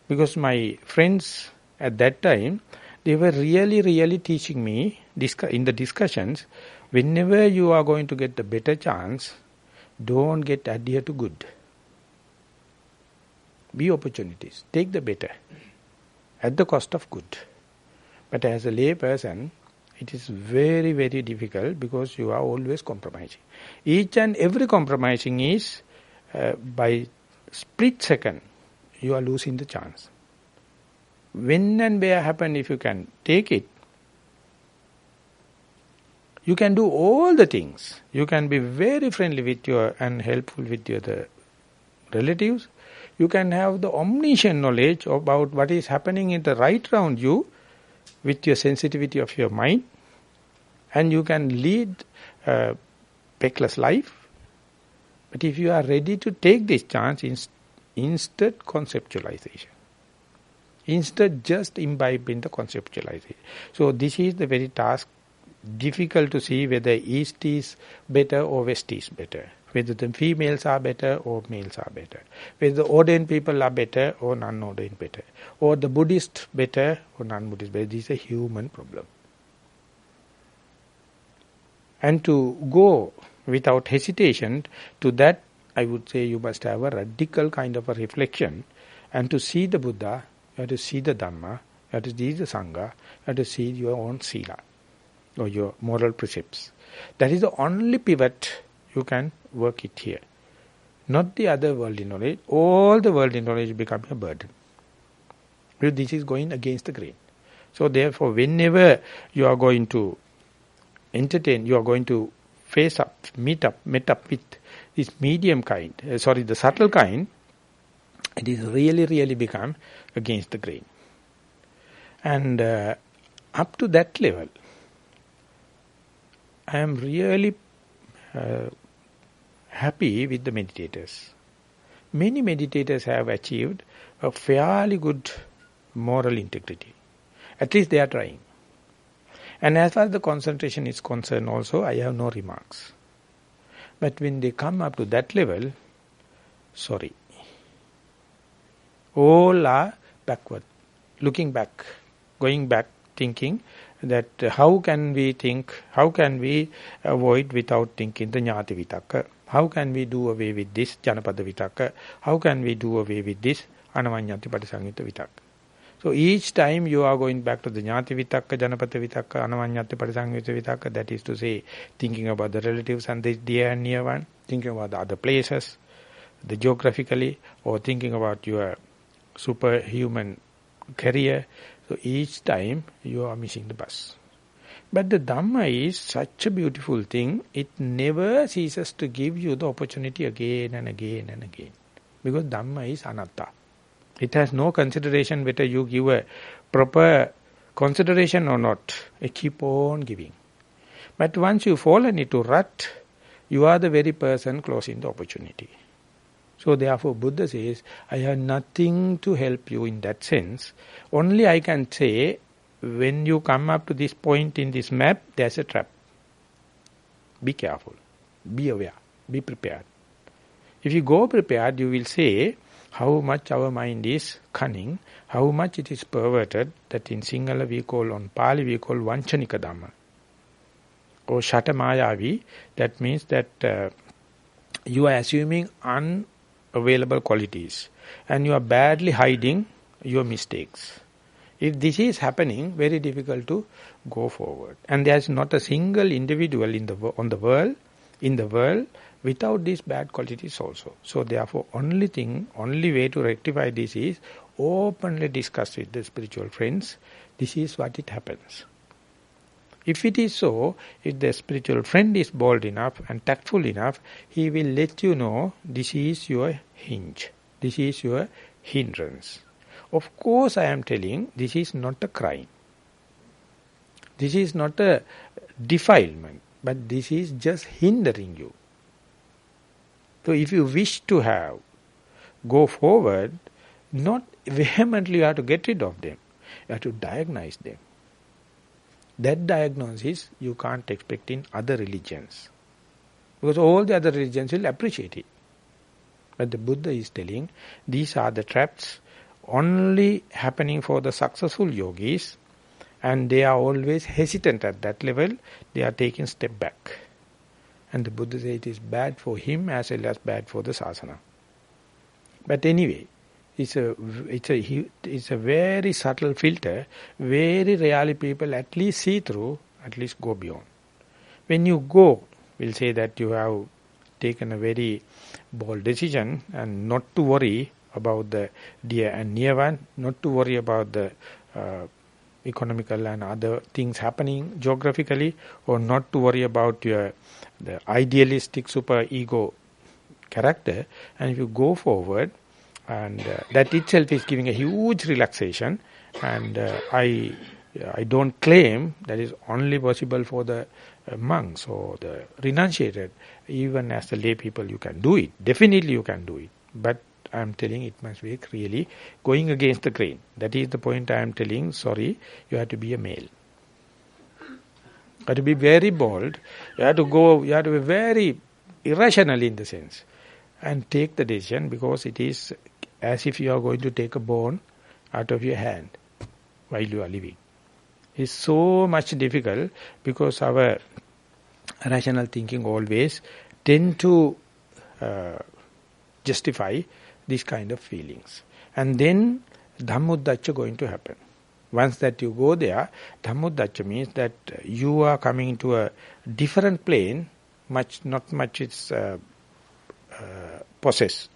because my friends at that time, they were really teaching me in the discussions, whenever you are going to get the better chance, don't get adhere to good. Be opportunities. Take the better at the cost of good. But as a lay person, it is very difficult because you are always compromising. Each and every compromising is by split second, you are losing the chance. When and where happen, if you can take it, you can do all the things. You can be very friendly with your and helpful with your the relatives. You can have the omniscient knowledge about what is happening in the right around you with your sensitivity of your mind, and you can lead a peckless life. But if you are ready to take this chance, instead conceptualization. Instead just imbibe in the conceptualization. So this is the very task, difficult to see whether East is better or West is better. Whether the females are better or males are better. Whether the ordained people are better or non-ordained better. Or the Buddhist better or non-Buddhist better. This is a human problem. And to go without hesitation to that, I would say you must have a radical kind of a reflection. And to see the Buddha, you have to see the Dhamma, you have to see the Sangha, you have to see your own Sila or your moral precepts. That is the only pivot you can work it here. Not the other worldly knowledge. All the worldly knowledge becomes a burden. Because this is going against the grain. So therefore, whenever you are going to entertain, you are going to face up, meet up with this medium kind, the subtle kind, it is really become against the grain. And up to that level, I am really happy with the meditators. Many meditators have achieved a fairly good moral integrity. At least they are trying. And as far as the concentration is concerned also, I have no remarks. But when they come up to that level, sorry. All are backward, looking back, going back, thinking that how can we avoid without thinking the Jnati Vitakka? How can we do away with this Janapada Vitakka? How can we do away with this Anavanyati Patisangita Vitakka? So each time you are going back to the Jnati Vitakka, Janapada Vitakka, Anavanyati Patisangita Vitakka, that is to say, thinking about the relatives and the dear and near one, thinking about the other places, the geographically, or thinking about your superhuman career. So each time you are missing the bus. But the Dhamma is such a beautiful thing, it never ceases to give you the opportunity again and again and again. Because Dhamma is anatta. It has no consideration whether you give a proper consideration or not. It keep on giving. But once you fall into rut, you are the very person closing the opportunity. So therefore Buddha says, I have nothing to help you in that sense. Only I can say, when you come up to this point in this map, there's a trap. Be careful. Be aware. Be prepared. If you go prepared, you will say how much our mind is cunning, how much it is perverted, that in Sinhala we call, on Pali we call Vanchanika Dhamma. Or Shatamayavi, that means that you are assuming unavailable qualities and you are badly hiding your mistakes. If this is happening, very difficult to go forward. And there is not a single individual in the world without these bad qualities also. So therefore, only way to rectify this is openly discuss with the spiritual friends, This is what it happens. If it is so, if the spiritual friend is bold enough and tactful enough, he will let you know this is your hinge. This is your hindrance. Of course, I am telling this is not a crime. This is not a defilement, but this is just hindering you. So if you wish to go forward, not vehemently you have to get rid of them. You have to diagnose them. That diagnosis you can't expect in other religions. Because all the other religions will appreciate it. But the Buddha is telling, these are the traps only happening for the successful yogis, and they are always hesitant at that level. They are taking step back. And the Buddha says it is bad for him as well as bad for the sasana. But anyway, it's a very subtle filter. Very rarely people at least see through, at least go beyond. When you go, we'll say that you have taken a very bold decision and not to worry about the dear and near one, not to worry about the economical and other things happening geographically, or not to worry about the idealistic super ego character, and if you go forward, and that itself is giving a huge relaxation, and I don't claim that is only possible for the monks or the renunciated. Even as the lay people you can do it, definitely you can do it, but I am telling it must be really going against the grain. That is the point I am telling, sorry, you have to be a male. You have to be very bold, you have to be very irrational in the sense, and take the decision, because it is as if you are going to take a bone out of your hand while you are living. It's so much difficult because our rational thinking always tend to justify these kind of feelings. And then Dhammuddacca going to happen. Once that you go there, Dhammuddacca means that you are coming into a different plane, not much it's obsessed,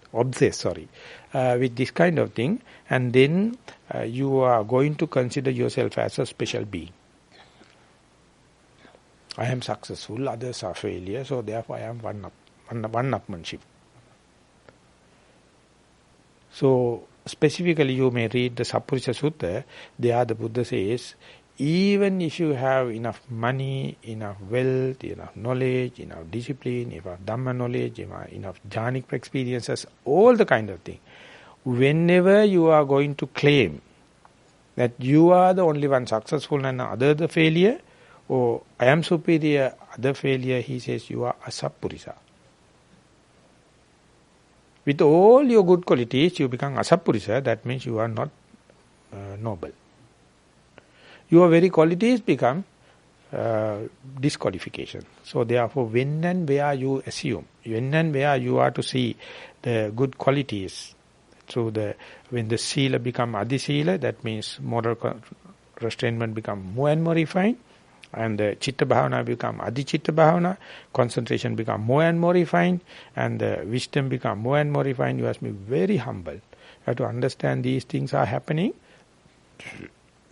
with this kind of thing, and then you are going to consider yourself as a special being. I am successful, others are failure, so therefore I am one-upmanship. So specifically you may read the Sappurisa Sutta. There the Buddha says, even if you have enough money, enough wealth, enough knowledge, enough discipline, enough Dhamma knowledge, enough jhanic experiences, all the kind of thing, whenever you are going to claim that you are the only one successful and other the failure, or I am superior, other failure, he says you are asappurisa. With all your good qualities, you become asappurisa, that means you are not noble. Your very qualities become disqualification. So therefore, when and where you assume, when and where you are to see the good qualities, when the sila become adhisila, that means moral restrainment become more and more refined, and the chitta bhavana become adhichitta bhavana, concentration become more and more refined, and the wisdom become more and more refined. You have to be very humble. You have to understand these things are happening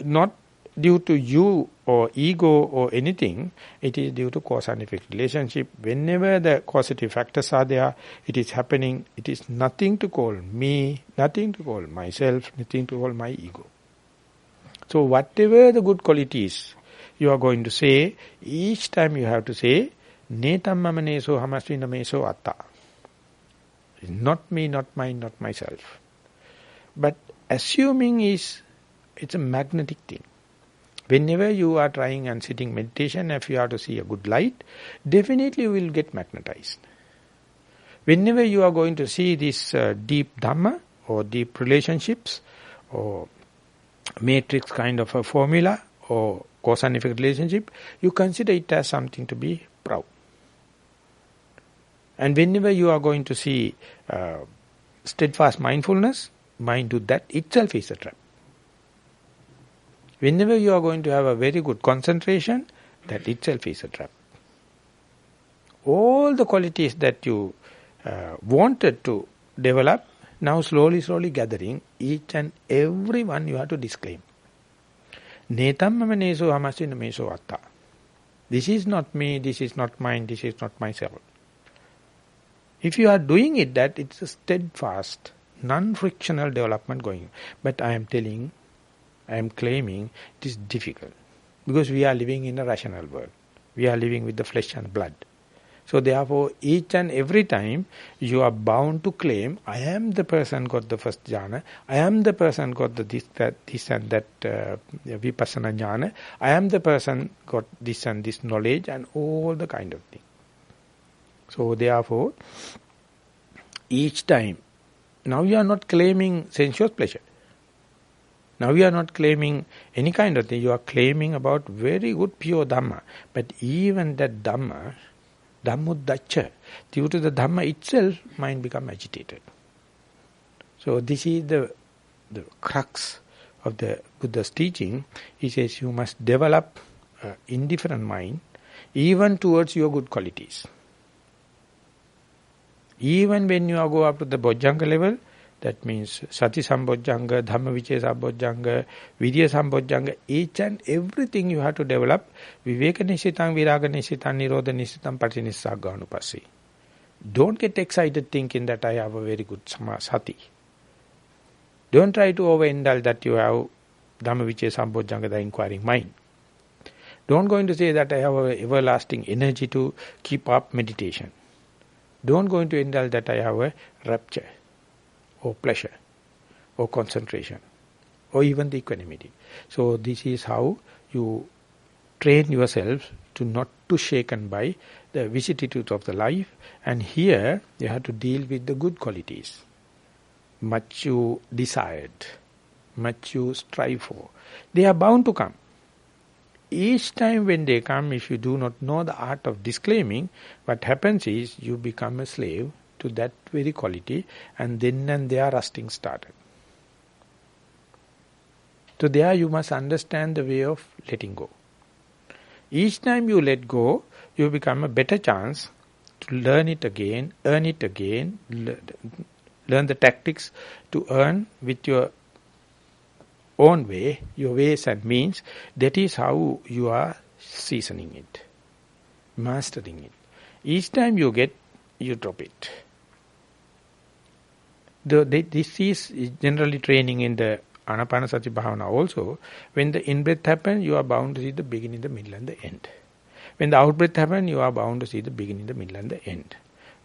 not due to you or ego or anything. It is due to cause and effect relationship. Whenever the causative factors are there, it is happening. It is nothing to call me, nothing to call myself, nothing to call my ego. So whatever the good qualities you are going to say, each time you have to say, netam mama neso hamasvina meso atta. It's not me, not mine, not myself. But assuming it's a magnetic thing. Whenever you are trying and sitting meditation, if you have to see a good light, definitely you will get magnetized. Whenever you are going to see this deep Dhamma or deep relationships or matrix kind of a formula or cause and effect relationship, you consider it as something to be proud. And whenever you are going to see steadfast mindfulness, mind to that itself is a trap. Whenever you are going to have a very good concentration, that itself is a trap. All the qualities that you wanted to develop, now slowly gathering, each and every one you have to disclaim. Netammama neso hamasina meso atta. This is not me, this is not mine, this is not myself. If you are doing it, that it's a steadfast, non-frictional development going. But I am claiming it is difficult. Because we are living in a rational world. We are living with the flesh and blood. So therefore, each and every time, you are bound to claim, I am the person got the first jhana, I am the person got the this and that vipassana jhana, I am the person got this and this knowledge and all the kind of thing. So therefore, each time, now you are not claiming sensuous pleasure. Now you are not claiming any kind of thing, you are claiming about very good pure Dhamma. But even that Dhamma, Dhammuddacca, due to the Dhamma itself, mind become agitated. So this is the crux of the Buddha's teaching. He says you must develop an indifferent mind even towards your good qualities. Even when you go up to the Bojjhanga level, that means Sati Sambojjhanga, Dhammavicaya Sambojjhanga, Virya Sambojjhanga, each and everything you have to develop. Viveka Nissitang, Viraga Nissitang, Nirodha Nissitang, Patinissagganupassī. Don't get excited thinking that I have a very good sati. Don't try to overindulge that you have Dhammavicaya Sambojjhanga, the inquiring mind. Don't go into say that I have a everlasting energy to keep up meditation. Don't go into indulge that I have a rapture, or pleasure, or concentration, or even the equanimity. So this is how you train yourself to not to shaken by the vicissitudes of the life. And here you have to deal with the good qualities. Much you desired, much you strive for. They are bound to come. Each time when they come, if you do not know the art of disclaiming, what happens is you become a slave to that very quality, and then and there rusting started. So there you must understand the way of letting go. Each time you let go, you become a better chance to learn it again, earn it again, learn the tactics to earn with your own way, your ways and means. That is how you are seasoning it, mastering it. Each time you get, you drop it. This is generally training in the Anapanasati Bhavana also. When the in-breath happens, you are bound to see the beginning, the middle and the end. When the out-breath happens, you are bound to see the beginning, the middle and the end.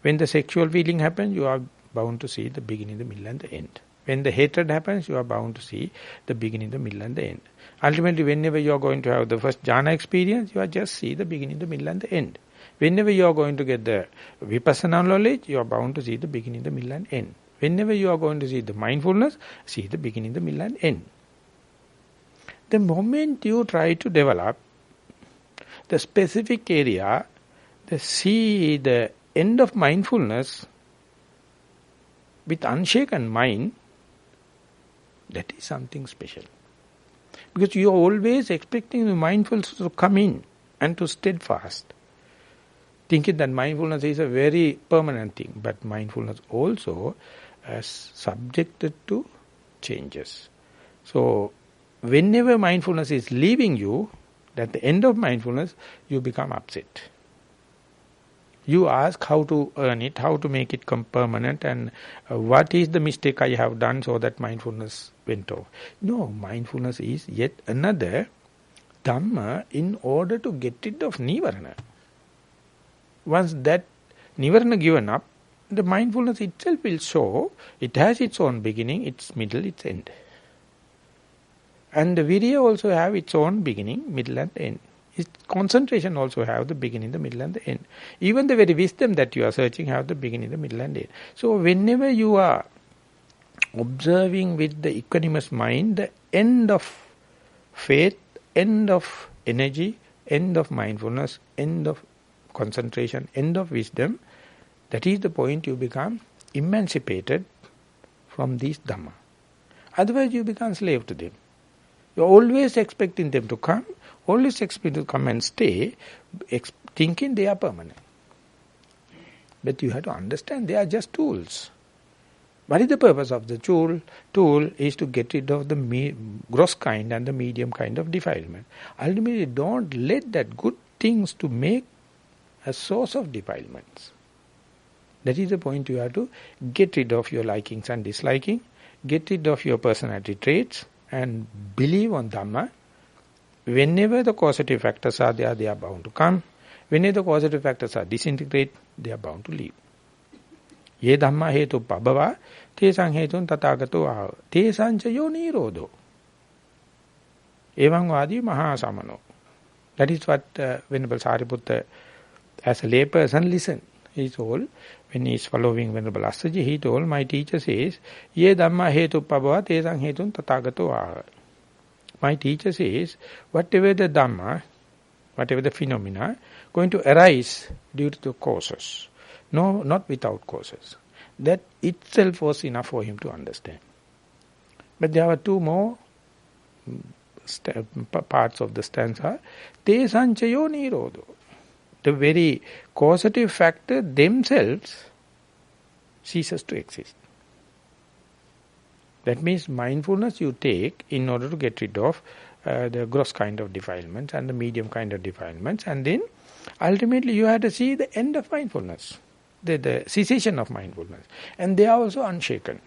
When the sexual feeling happens, you are bound to see the beginning, the middle and the end. When the hatred happens, you are bound to see the beginning, the middle and the end. Ultimately, whenever you are going to have the first jhana experience, you are just see the beginning, the middle and the end. Whenever you are going to get the vipassana knowledge, you are bound to see the beginning, the middle and end. Whenever you are going to see the mindfulness, see the beginning, the middle and end. The moment you try to develop the specific area, see the end of mindfulness with unshaken mind, that is something special. Because you are always expecting the mindfulness to come in and to steadfast. Thinking that mindfulness is a very permanent thing, but mindfulness also is subjected to changes. So, whenever mindfulness is leaving you, at the end of mindfulness, you become upset. You ask how to earn it, how to make it permanent, and what is the mistake I have done so that mindfulness went off. No, mindfulness is yet another Dhamma in order to get rid of Nissarana. Once that Nissarana given up, the mindfulness itself will show, it has its own beginning, its middle, its end. And the Virya also have its own beginning, middle and end. Its concentration also have the beginning, the middle and the end. Even the very wisdom that you are searching have the beginning, the middle and end. So whenever you are observing with the equanimous mind, the end of faith, end of energy, end of mindfulness, end of concentration, end of wisdom, that is the point you become emancipated from these Dhamma. Otherwise you become slave to them. You are always expecting them to come, always expecting to come and stay, thinking they are permanent. But you have to understand they are just tools. What is the purpose of the tool? Tool is to get rid of the gross kind and the medium kind of defilement. Ultimately, don't let that good things to make a source of defilements. That is the point. You have to get rid of your likings and disliking, get rid of your personality traits, and believe on Dhamma. Whenever the causative factors are there, they are bound to come. Whenever the causative factors are disintegrate, they are bound to leave. Ye Dhamma hetu pabhava, tesang hetun tathagato ahava. Tesang chayo nirodho. Evam vadi Maha samano. That is what Venerable Sariputta, as a layperson, listen. He told, when he is following Venerable Assaji, he told, my teacher says, Ye Dhamma hetu pabhava, tesang hetun tathagato ahava. My teacher says, whatever the Dhamma, whatever the phenomena, going to arise due to the causes. No, not without causes. That itself was enough for him to understand. But there are two more parts of the stanza. Te sanchayo nirodho. The very causative factor themselves ceases to exist. That means mindfulness you take in order to get rid of the gross kind of defilements and the medium kind of defilements, and then ultimately you have to see the end of mindfulness, the cessation of mindfulness, and they are also unshaken.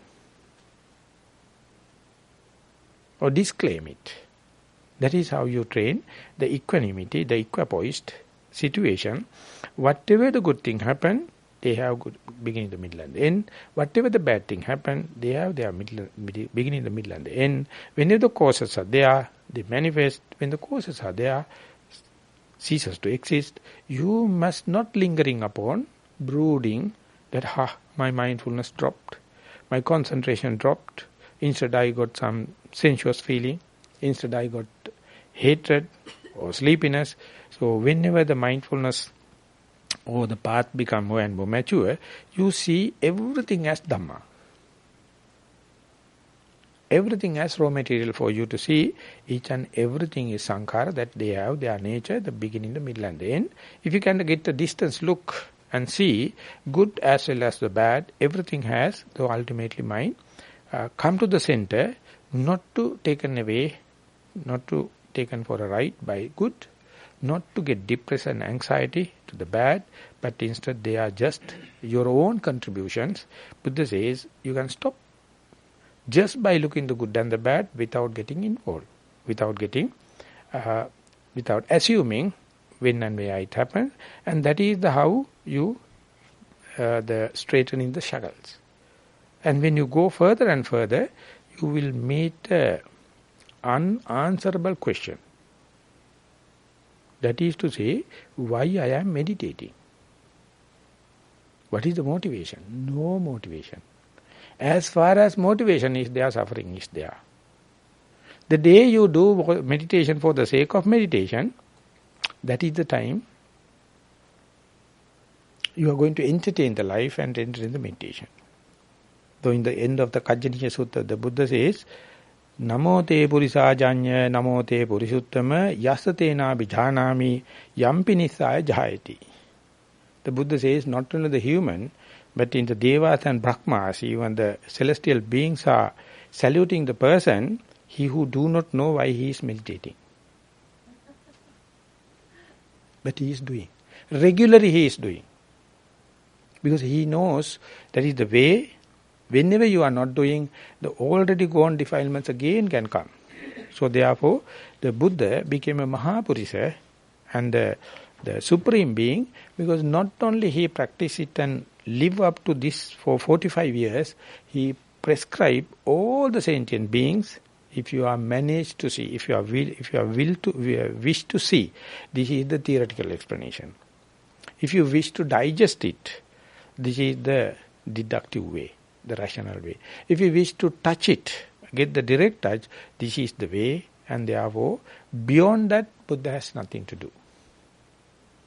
Or disclaim it. That is how you train the equanimity, the equipoised situation. Whatever the good thing happen, they have good beginning, the middle and the end. Whatever the bad thing happen, they have their beginning, the middle and the end. Whenever the causes are there, they manifest. When the causes are there, ceases to exist. You must not lingering upon, brooding that my mindfulness dropped, my concentration dropped. Instead I got some sensuous feeling. Instead I got hatred or sleepiness. So whenever the mindfulness or the path become more and more mature, you see everything as Dhamma. Everything as raw material for you to see. Each and everything is Sankhara, that they have their nature, the beginning, the middle and the end. If you can get the distance look and see, good as well as the bad, everything has, though ultimately mind, come to the center, not to taken away, not to taken for a ride by good, not to get depressed and anxiety to the bad, but instead they are just your own contributions. Buddha says you can stop just by looking the good and the bad without getting involved, without assuming when and where it happens, and that is how you the straightening the shackles. And when you go further and further, you will meet an unanswerable question. That is to say, why I am meditating? What is the motivation? No motivation. As far as motivation is there, suffering is there. The day you do meditation for the sake of meditation, that is the time you are going to entertain the life and enter in the meditation. Though in the end of the Kajjaniya Sutta, the Buddha says, Namo te purisājanya, namo te purisuttama, yasatena bijhanami, yampi nissāya jhayati. The Buddha says not only the human, but in the Devas and Brahmas, even the celestial beings are saluting the person, he who do not know why he is meditating. But he is doing. Regularly he is doing. Because he knows that is the way. Whenever you are not doing, the already gone defilements again can come. So therefore, the Buddha became a Mahapurisa and the Supreme Being, because not only he practiced it and lived up to this for 45 years, he prescribed all the sentient beings. If you are managed to see, if you are wish to see, this is the theoretical explanation. If you wish to digest it, this is the deductive way, the rational way. If you wish to touch it, get the direct touch, this is the way, and therefore, beyond that, Buddha has nothing to do.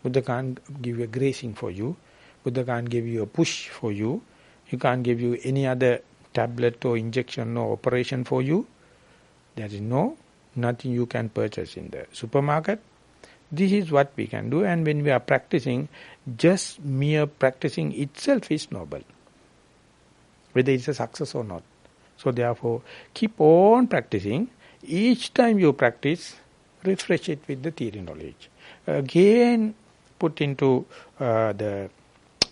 Buddha can't give you a gracing for you. Buddha can't give you a push for you. He can't give you any other tablet or injection or operation for you. There is nothing you can purchase in the supermarket. This is what we can do, and when we are practicing, just mere practicing itself is noble. whether it's a success or not. So therefore, keep on practicing. Each time you practice, refresh it with the theory knowledge. Again, put into the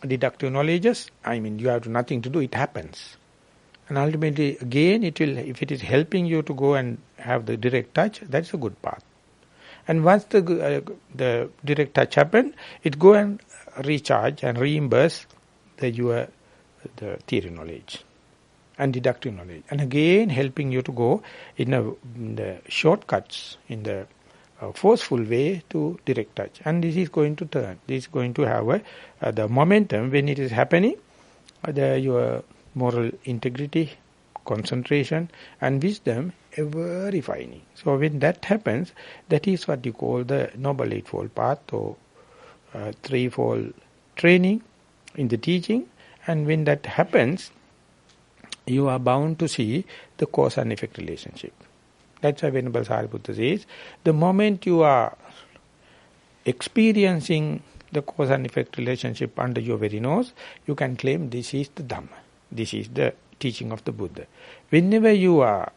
deductive knowledges. I mean, you have nothing to do, it happens. And ultimately, again, it will, if it is helping you to go and have the direct touch, that's a good path. And once the direct touch happen, it go and recharge and reimburse the theory knowledge and deductive knowledge. And again, helping you to go in the shortcuts, in the forceful way to direct touch. And this is going to turn. This is going to have the momentum when it is happening. Your moral integrity, concentration and wisdom ever refining. So when that happens, that is what you call the Noble Eightfold Path or threefold training in the teaching. And when that happens, you are bound to see the cause and effect relationship. That's why Venerable Sariputta says, the moment you are experiencing the cause and effect relationship under your very nose, you can claim this is the Dhamma. This is the teaching of the Buddha. Whenever you are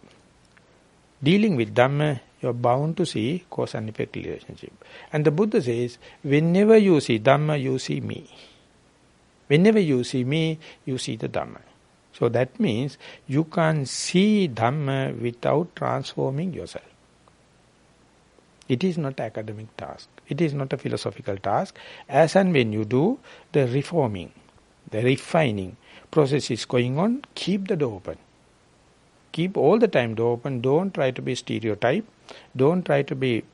dealing with Dhamma, you are bound to see cause and effect relationship. And the Buddha says, whenever you see Dhamma, you see me. Whenever you see me, you see the Dhamma. So that means you can't see Dhamma without transforming yourself. It is not an academic task. It is not a philosophical task. As and when you do, the reforming, the refining process is going on, keep the door open. Keep all the time door open. Don't try to be stereotype. Don't try to be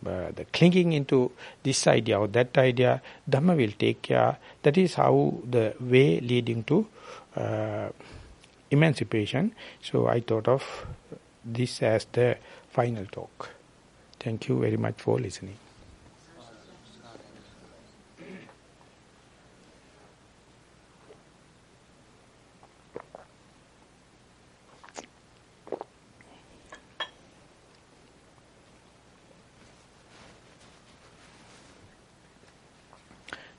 the clinging into this idea or that idea. Dhamma will take care. That is how the way leading to emancipation. So I thought of this as the final talk. Thank you very much for listening.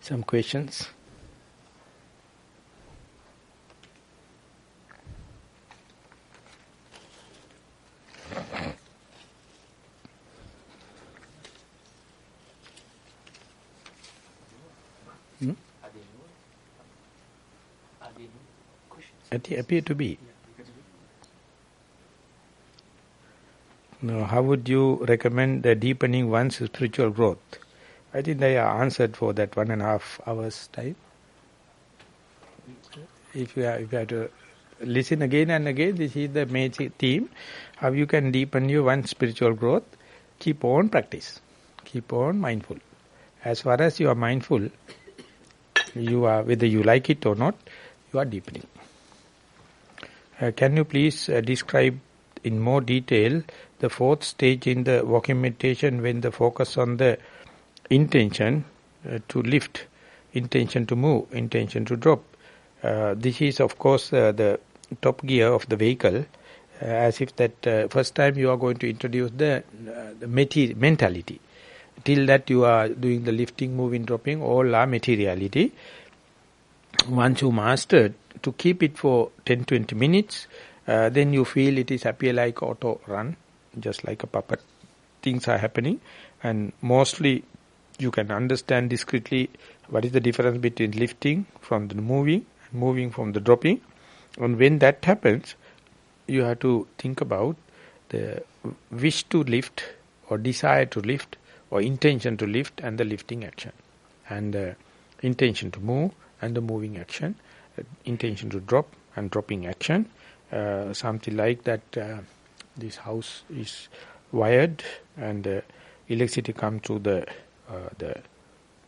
Some questions? It appear to be. Now, how would you recommend the deepening one's spiritual growth? I think I answered for that 1.5 hours time. If you have to listen again and again, this is the main theme. How you can deepen your one's spiritual growth. Keep on practice. Keep on mindful. As far as you are mindful, you are, whether you like it or not, you are deepening. Can you please describe in more detail the 4th stage in the walking meditation when the focus on the intention to lift, intention to move, intention to drop. This is of course the top gear of the vehicle, as if that first time you are going to introduce the mentality. Till that you are doing the lifting, moving, dropping, all are materiality. Once you mastered to keep it for 10-20 minutes, then you feel it is appear like auto run, just like a puppet. Things are happening, and mostly you can understand discreetly what is the difference between lifting from the moving and moving from the dropping. And when that happens, you have to think about the wish to lift or desire to lift or intention to lift and the lifting action. And the intention to move and the moving action. Intention to drop and dropping action. Something like that this house is wired and electricity comes to the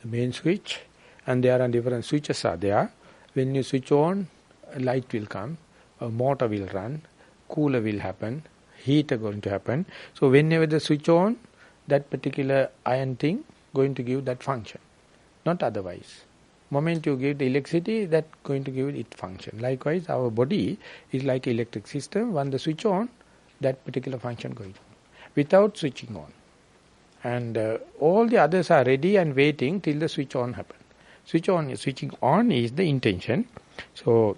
main switch, and there are different switches are there. When you switch on, a light will come, a motor will run, cooler will happen, heater going to happen. So whenever the switch on, that particular iron thing going to give that function, not otherwise. Moment you give the electricity, that going to give it function. Likewise, our body is like electric system. When the switch on, that particular function going on, without switching on. And all the others are ready and waiting till the switch on happen. Switching on is the intention. So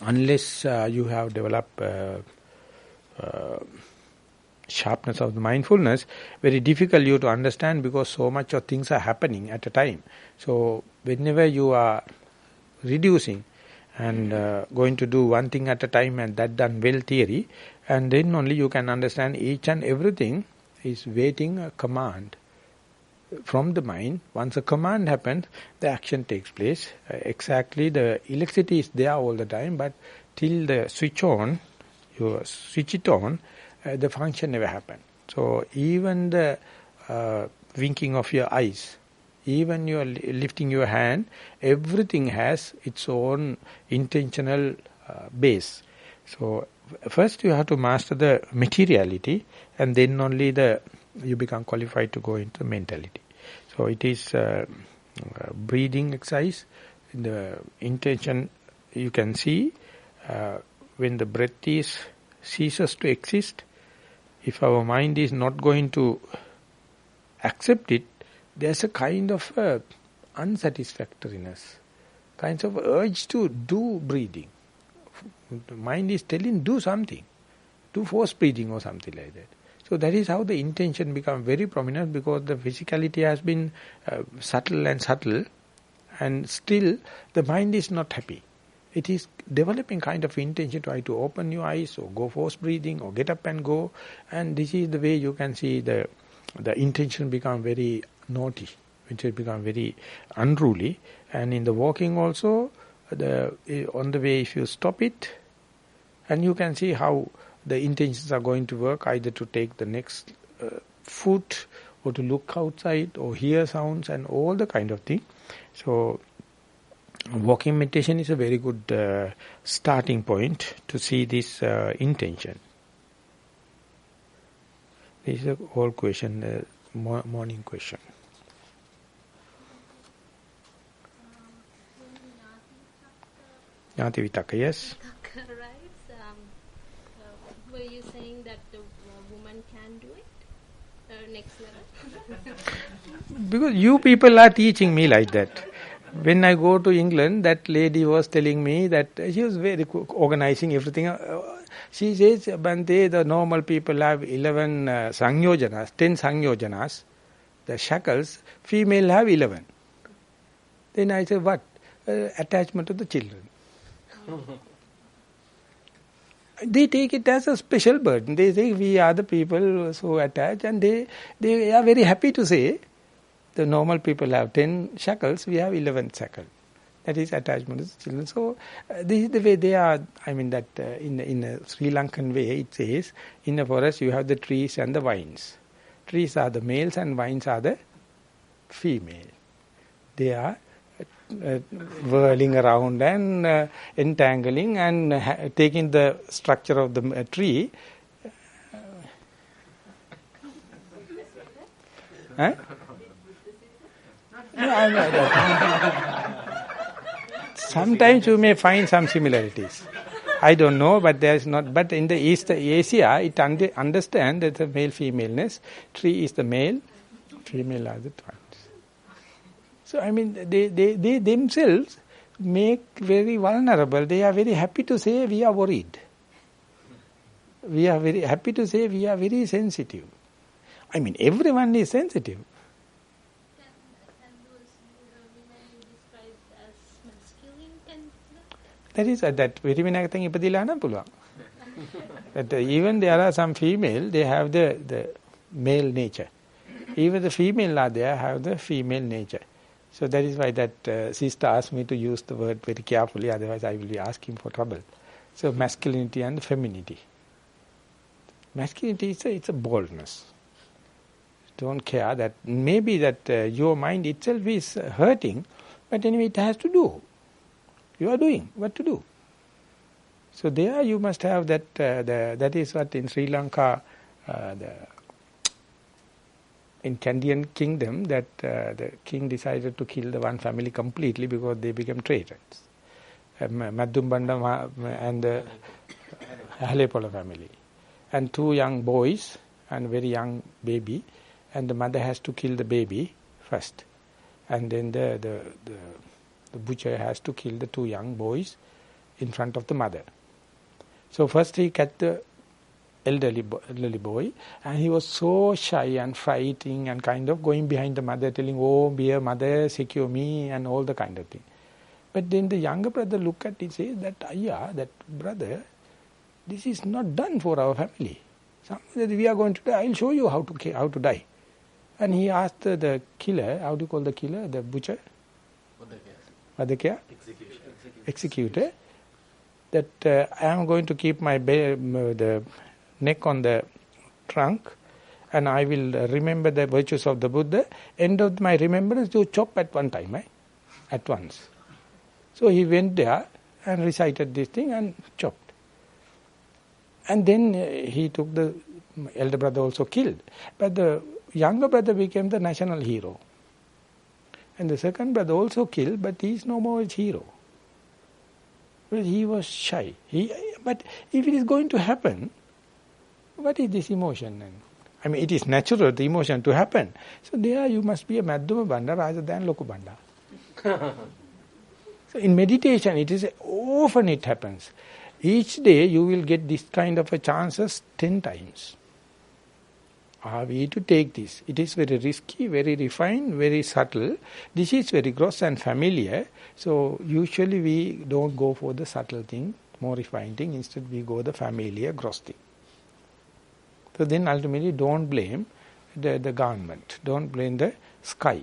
unless you have developed sharpness of the mindfulness, very difficult you to understand because so much of things are happening at a time. So whenever you are reducing and going to do one thing at a time and that done well theory, and then only you can understand each and everything is waiting a command from the mind. Once a command happens, the action takes place. Exactly, the electricity is there all the time, but till the switch on, you switch it on, the function never happens. So even the winking of your eyes, even your lifting your hand, everything has its own intentional base. So first you have to master the materiality, and then only you become qualified to go into mentality. So it is breathing exercise. The intention you can see when the breath ceases to exist. If our mind is not going to accept it, there's a kind of unsatisfactoriness, kinds of urge to do breathing. The mind is telling, do something, do force breathing or something like that. So that is how the intention becomes very prominent, because the physicality has been subtle, and still the mind is not happy. It is developing kind of intention, try to open your eyes or go force breathing or get up and go. And this is the way you can see the intention become very naughty, which has become very unruly. And in the walking also, on the way if you stop it, and you can see how the intentions are going to work, either to take the next foot or to look outside or hear sounds and all the kind of thing. So walking meditation is a very good starting point to see this intention. This is a whole question, morning question. Jnati Vitaka, yes? Right. Were you saying that the woman can do it? Next level? Because you people are teaching me like that. When I go to England, that lady was telling me that she was very organizing everything. She says, Bante, the normal people have 11 sangyojanas, 10 sangyojanas, the shackles, female have 11. Then I said, what? Attachment to the children. They take it as a special burden. They say, we are the people so attached, and they are very happy to say, the normal people have 10 shackles, we have 11 shackles. That is attachment to the children. So this is the way they are. I mean that in a Sri Lankan way, it says, in the forest you have the trees and the vines. Trees are the males and vines are the female. They are whirling around and entangling and taking the structure of the tree. Huh? Sometimes you may find some similarities. I don't know, but there is not. But in the East Asia, it understand that the male-femaleness. Tree is the male, female are the twins. So I mean, they themselves make very vulnerable. They are very happy to say we are worried. We are very happy to say we are very sensitive. I mean, everyone is sensitive. That is that very minakateng ipadila na puluwan. But even there are some female, they have the male nature. Even the female are there, have the female nature. So that is why that sister asked me to use the word very carefully, otherwise I will be asking for trouble. So masculinity and femininity. Masculinity it's a boldness. Don't care that maybe that your mind itself is hurting, but anyway it has to do. You are doing what to do. So there you must have that. That is what in Sri Lanka, in Kandyan kingdom, that the king decided to kill the one family completely because they became traitors. Madhumbanda and the Hatthipadopama family, and 2 young boys and very young baby, and the mother has to kill the baby first, and then the butcher has to kill the 2 young boys in front of the mother. So first he catch the elderly boy, and he was so shy and frightened and kind of going behind the mother telling, oh dear mother, secure me and all the kind of thing. But then the younger brother look at it and says that, Ayya, that brother, this is not done for our family. That we are going to die, I'll show you how to die. And he asked the killer, how do you call the killer, the butcher? Vadakya? Executor. That I am going to keep my the neck on the trunk, and I will remember the virtues of the Buddha. End of my remembrance, you chop at one time, at once. So he went there and recited this thing and chopped. And then he took the elder brother also killed. But the younger brother became the national hero. And the second brother also killed, but he is no more a hero. Well, he was shy. But if it is going to happen, what is this emotion? I mean, it is natural, the emotion to happen. So there you must be a Madhyama Banda rather than Loku Banda. So in meditation, often it happens. Each day you will get this kind of a chances 10 times. Are we to take this? It is very risky, very refined, very subtle. This is very gross and familiar. So usually we don't go for the subtle thing, more refined thing. Instead we go the familiar, gross thing. So then ultimately don't blame the government. Don't blame the sky.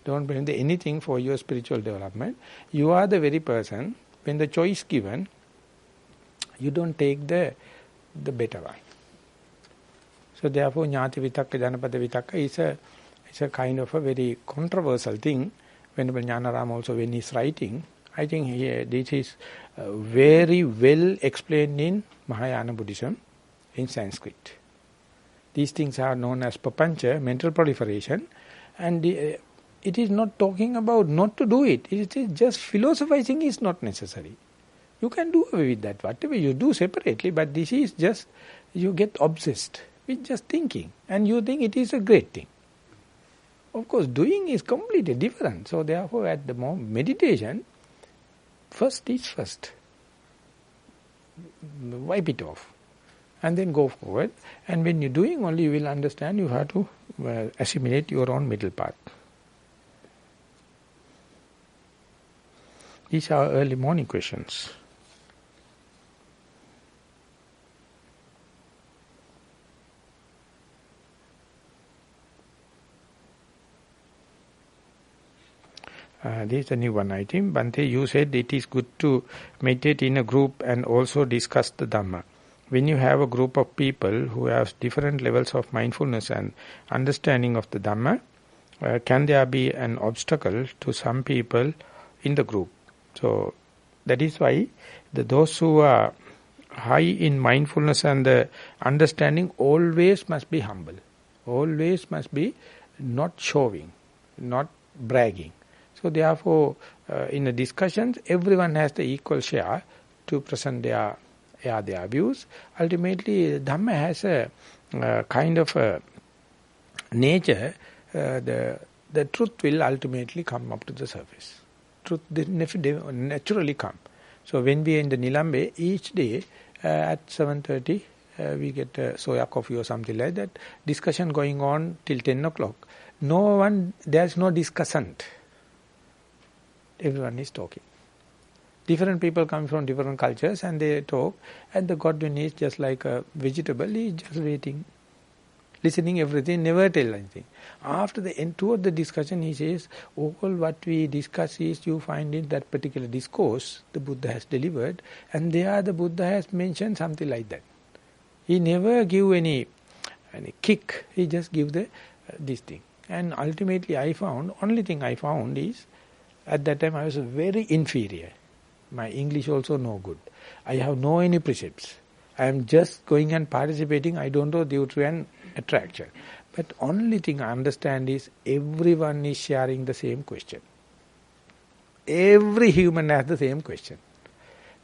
Don't blame anything for your spiritual development. You are the very person, when the choice given, you don't take the better one. So therefore, Jnati Vitakka, Janapada Vitakka is a kind of a very controversial thing. Venerable Jnanaram also, when he is writing, I think this is very well explained in Mahayana Buddhism, in Sanskrit. These things are known as papancha, mental proliferation, and it is not talking about not to do it. It is just philosophizing is not necessary. You can do away with that, whatever you do separately, but this is just, you get obsessed with just thinking, and you think it is a great thing. Of course, doing is completely different. So therefore, at the moment, meditation, first is first. Wipe it off. And then go forward. And when you're doing only, you will understand you have to assimilate your own middle path. These are early morning questions. This is a new one, I think. Bhante, you said it is good to meditate in a group and also discuss the Dhamma. When you have a group of people who have different levels of mindfulness and understanding of the Dhamma, can there be an obstacle to some people in the group? So that is why those who are high in mindfulness and the understanding always must be humble. Always must be not showing, not bragging. So therefore, in the discussions, everyone has the equal share to present their views. Ultimately, Dhamma has a kind of a nature, the truth will ultimately come up to the surface. Truth naturally come. So when we are in the Nilambe, each day at 7:30, we get soya coffee or something like that, discussion going on till 10 o'clock. There's no discussant. Everyone is talking. Different people come from different cultures and they talk, and the Godwin is just like a vegetable, he is just waiting, listening everything, never tell anything. After the end, toward the discussion, he says, all what we discuss is you find in that particular discourse the Buddha has delivered, and there the Buddha has mentioned something like that. He never give any kick, he just give this thing. And ultimately only thing I found is, at that time I was very inferior. My English also no good. I have no any precepts. I am just going and participating. I don't know duty and attraction. But only thing I understand is everyone is sharing the same question. Every human has the same question.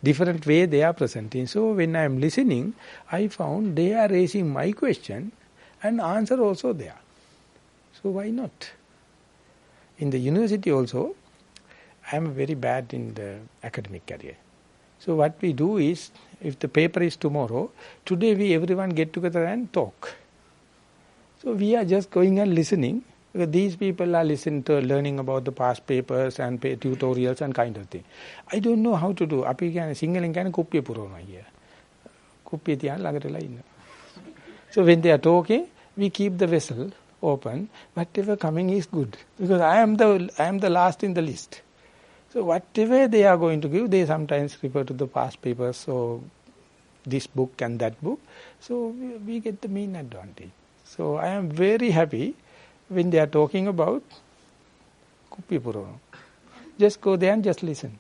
Different way they are presenting. So when I am listening, I found they are raising my question and answer also there. So why not? In the university also, I am very bad in the academic career. So what we do is, if the paper is tomorrow, today everyone get together and talk. So we are just going and listening. Because these people are learning about the past papers and tutorials and kind of thing. I don't know how to do. Api කියන සිංහලෙන් කියන්නේ කුප්පිය පුරවනවා කිය. කුප්පිය තියන් ළඟටලා ඉන්න. So when they are talking, we keep the vessel open. Whatever coming is good. Because I am the last in the list. So whatever they are going to give, they sometimes refer to the past papers, so this book and that book. So we get the main advantage. So I am very happy when they are talking about Kuppi Purana. Just go there and just listen.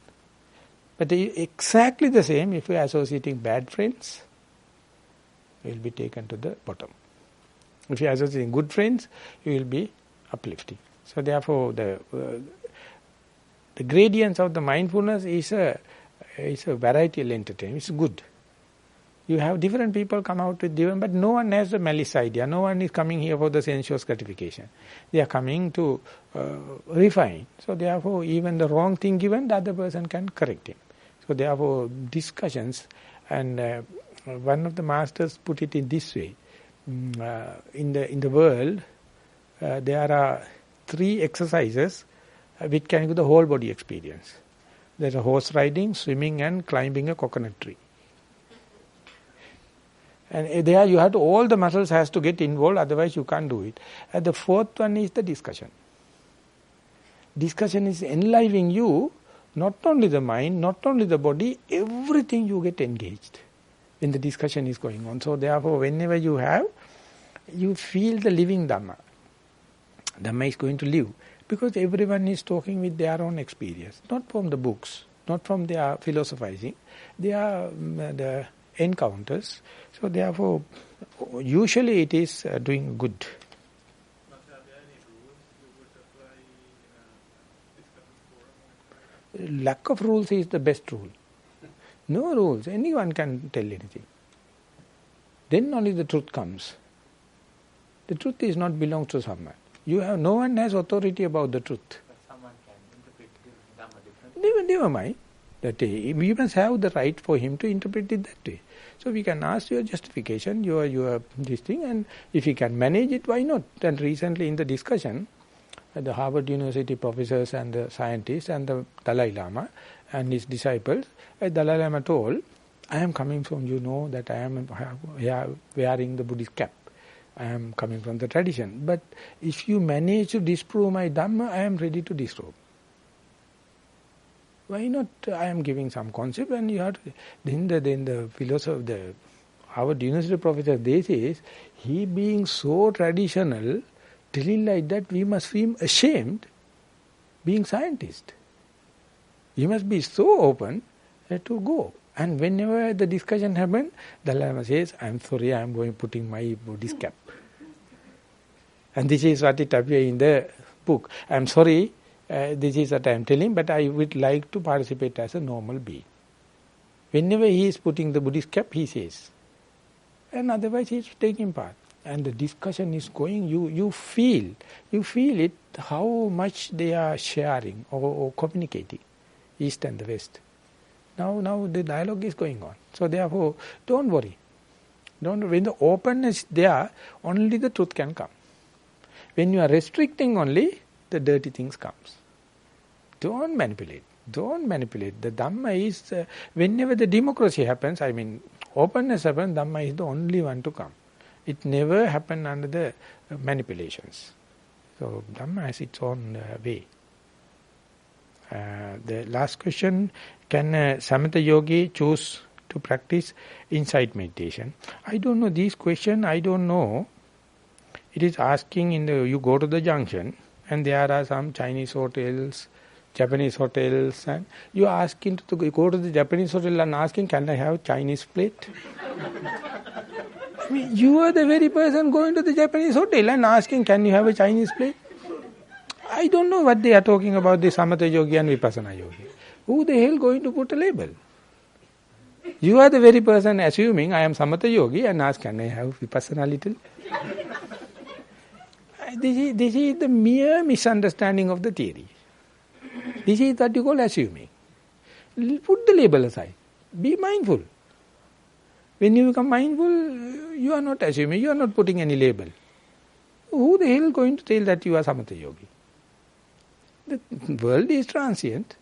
But exactly the same, if you are associating bad friends, you will be taken to the bottom. If you are associating good friends, you will be uplifting. So therefore, the gradients of the mindfulness is a varietal entertainment. It's good. You have different people come out with different, but no one has the malice idea. No one is coming here for the sensuous gratification. They are coming to refine. So therefore, even the wrong thing given, the other person can correct him. So therefore, discussions, and one of the masters put it in this way. In the world, there are 3 exercises which can give the whole body experience. There is horse riding, swimming, and climbing a coconut tree. And there you have to, all the muscles has to get involved, otherwise you can't do it. And the 4th one is the discussion. Discussion is enlivening you, not only the mind, not only the body, everything you get engaged when the discussion is going on. So therefore, whenever you feel the living Dhamma. Dhamma is going to live. Because everyone is talking with their own experience, not from the books, not from their philosophizing. They are the encounters. So therefore, usually it is doing good. But are there any rules you would apply in a discussion forum? Lack of rules is the best rule. No rules. Anyone can tell anything. Then only the truth comes. The truth is not belongs to someone. No one has authority about the truth. But someone can interpret Dhamma differently. Never mind. That we must have the right for him to interpret it that way. So we can ask your justification, your this thing, and if he can manage it, why not? And recently in the discussion, the Harvard University professors and the scientists and the Dalai Lama and his disciples, Dalai Lama told, I am coming from, that I am wearing the Buddhist cap. I am coming from the tradition. But if you manage to disprove my Dhamma, I am ready to disrobe. Why not? I am giving some concept, and you have to. Then the philosopher, the Harvard University professor, they says, he being so traditional, telling like that, we must feel ashamed being scientist. You must be so open to go. And whenever the discussion happens, Dalai Lama says, I am sorry, I am putting my Buddhist cap. And this is what it appears in the book. I am sorry, this is what I am telling, but I would like to participate as a normal being. Whenever he is putting the Buddhist cap, he says. And otherwise he is taking part. And the discussion is going, you feel it, how much they are sharing or communicating, East and the West. Now the dialogue is going on. So therefore, don't worry. When the openness is there, only the truth can come. When you are restricting only, the dirty things comes. Don't manipulate. The Dhamma is, whenever the democracy happens, openness happens, Dhamma is the only one to come. It never happens under the manipulations. So Dhamma has its own way. The last question, can a Samatha yogi choose to practice insight meditation? I don't know, these questions, I don't know. It is asking you go to the junction and there are some Chinese hotels, Japanese hotels, and you are asking to go to the Japanese hotel and asking, can I have Chinese plate? You are the very person going to the Japanese hotel and asking, can you have a Chinese plate? I don't know what they are talking about, the Samatha yogi and Vipassana yogi. Who the hell going to put a label? You are the very person assuming I am Samatha yogi and ask, can I have Vipassana little? This is the mere misunderstanding of the theory. This is what you call assuming. Put the label aside. Be mindful. When you become mindful, you are not assuming, you are not putting any label. Who the hell is going to tell that you are Samatha Yogi? The world is transient.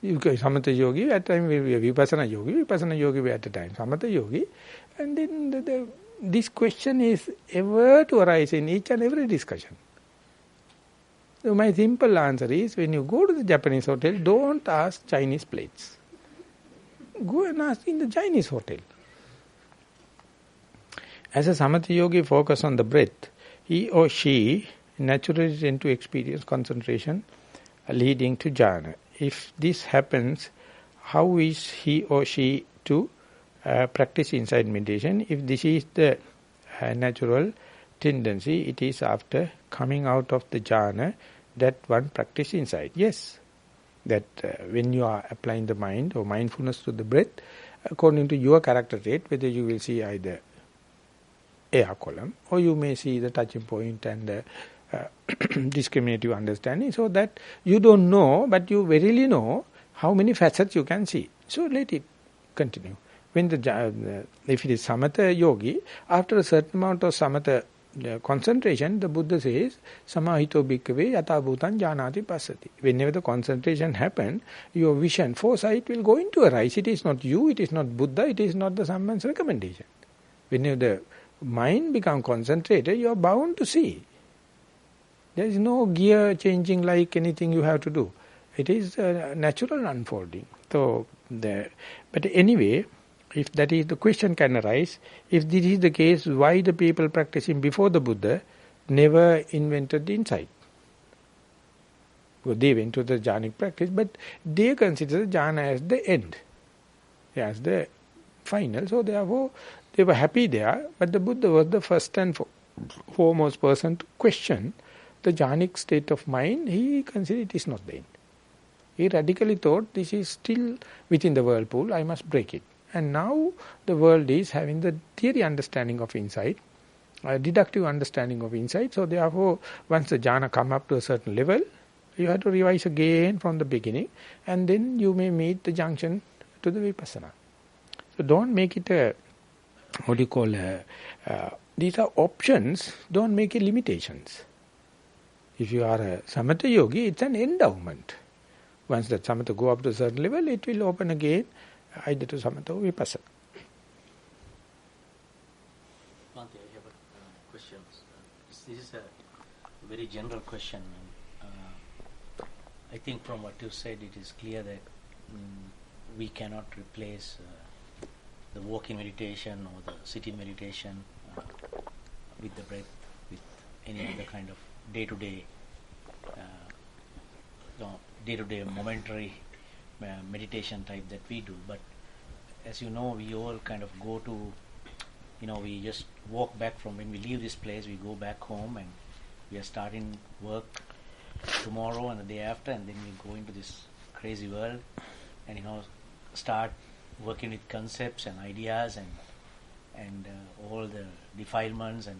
You go Samatha Yogi, at time we are Vipassana Yogi we at a time Samatha Yogi. And then this question is ever to arise in each and every discussion. So my simple answer is, when you go to the Japanese hotel, don't ask Chinese plates. Go and ask in the Chinese hotel. As a Samatha Yogi focus on the breath, he or she naturally tend to experience concentration leading to jhana. If this happens, how is he or she to practice inside meditation? If this is the natural tendency, it is after coming out of the jhana that one practice inside. Yes, that when you are applying the mind or mindfulness to the breath, according to your character trait, whether you will see either air column or you may see the touching point and discriminative understanding, so that you don't know, but you verily know how many facets you can see. So let it continue. When if it is Samatha Yogi, after a certain amount of Samatha concentration, the Buddha says, Samahito bhikkhave yatha bhutan janati passati. Whenever the concentration happens, your vision, foresight will go into arise. It is not you, it is not Buddha, it is not the someone's recommendation. Whenever the mind becomes concentrated, you are bound to see. There is no gear changing like anything you have to do. It is natural unfolding. So, but anyway, if that is the question can arise, if this is the case, why the people practicing before the Buddha never invented the insight? Well, they went to the jhanic practice, but they consider the jhana as the end, as the final. So therefore, they were happy there, but the Buddha was the first and foremost person to question the jhanic state of mind. He considered it is not the end. He radically thought this is still within the whirlpool, I must break it. And now the world is having the theory understanding of insight, deductive understanding of insight. So therefore, once the jhana come up to a certain level, you have to revise again from the beginning, and then you may meet the junction to the vipassana. So don't make it a, these are options, don't make it limitations. If you are a Samatha Yogi, it's an endowment. Once that Samatha go up to a certain level, it will open again, either to Samatha or Vipassana. Bhante, I have a question. This is a very general question. I think from what you said, it is clear that we cannot replace the walking meditation or the sitting meditation with the breath, with any other kind of day-to-day momentary meditation type that we do. But as you know, we all kind of go to, we just walk back from, when we leave this place, we go back home and we are starting work tomorrow and the day after, and then we go into this crazy world and start working with concepts and ideas and all the defilements and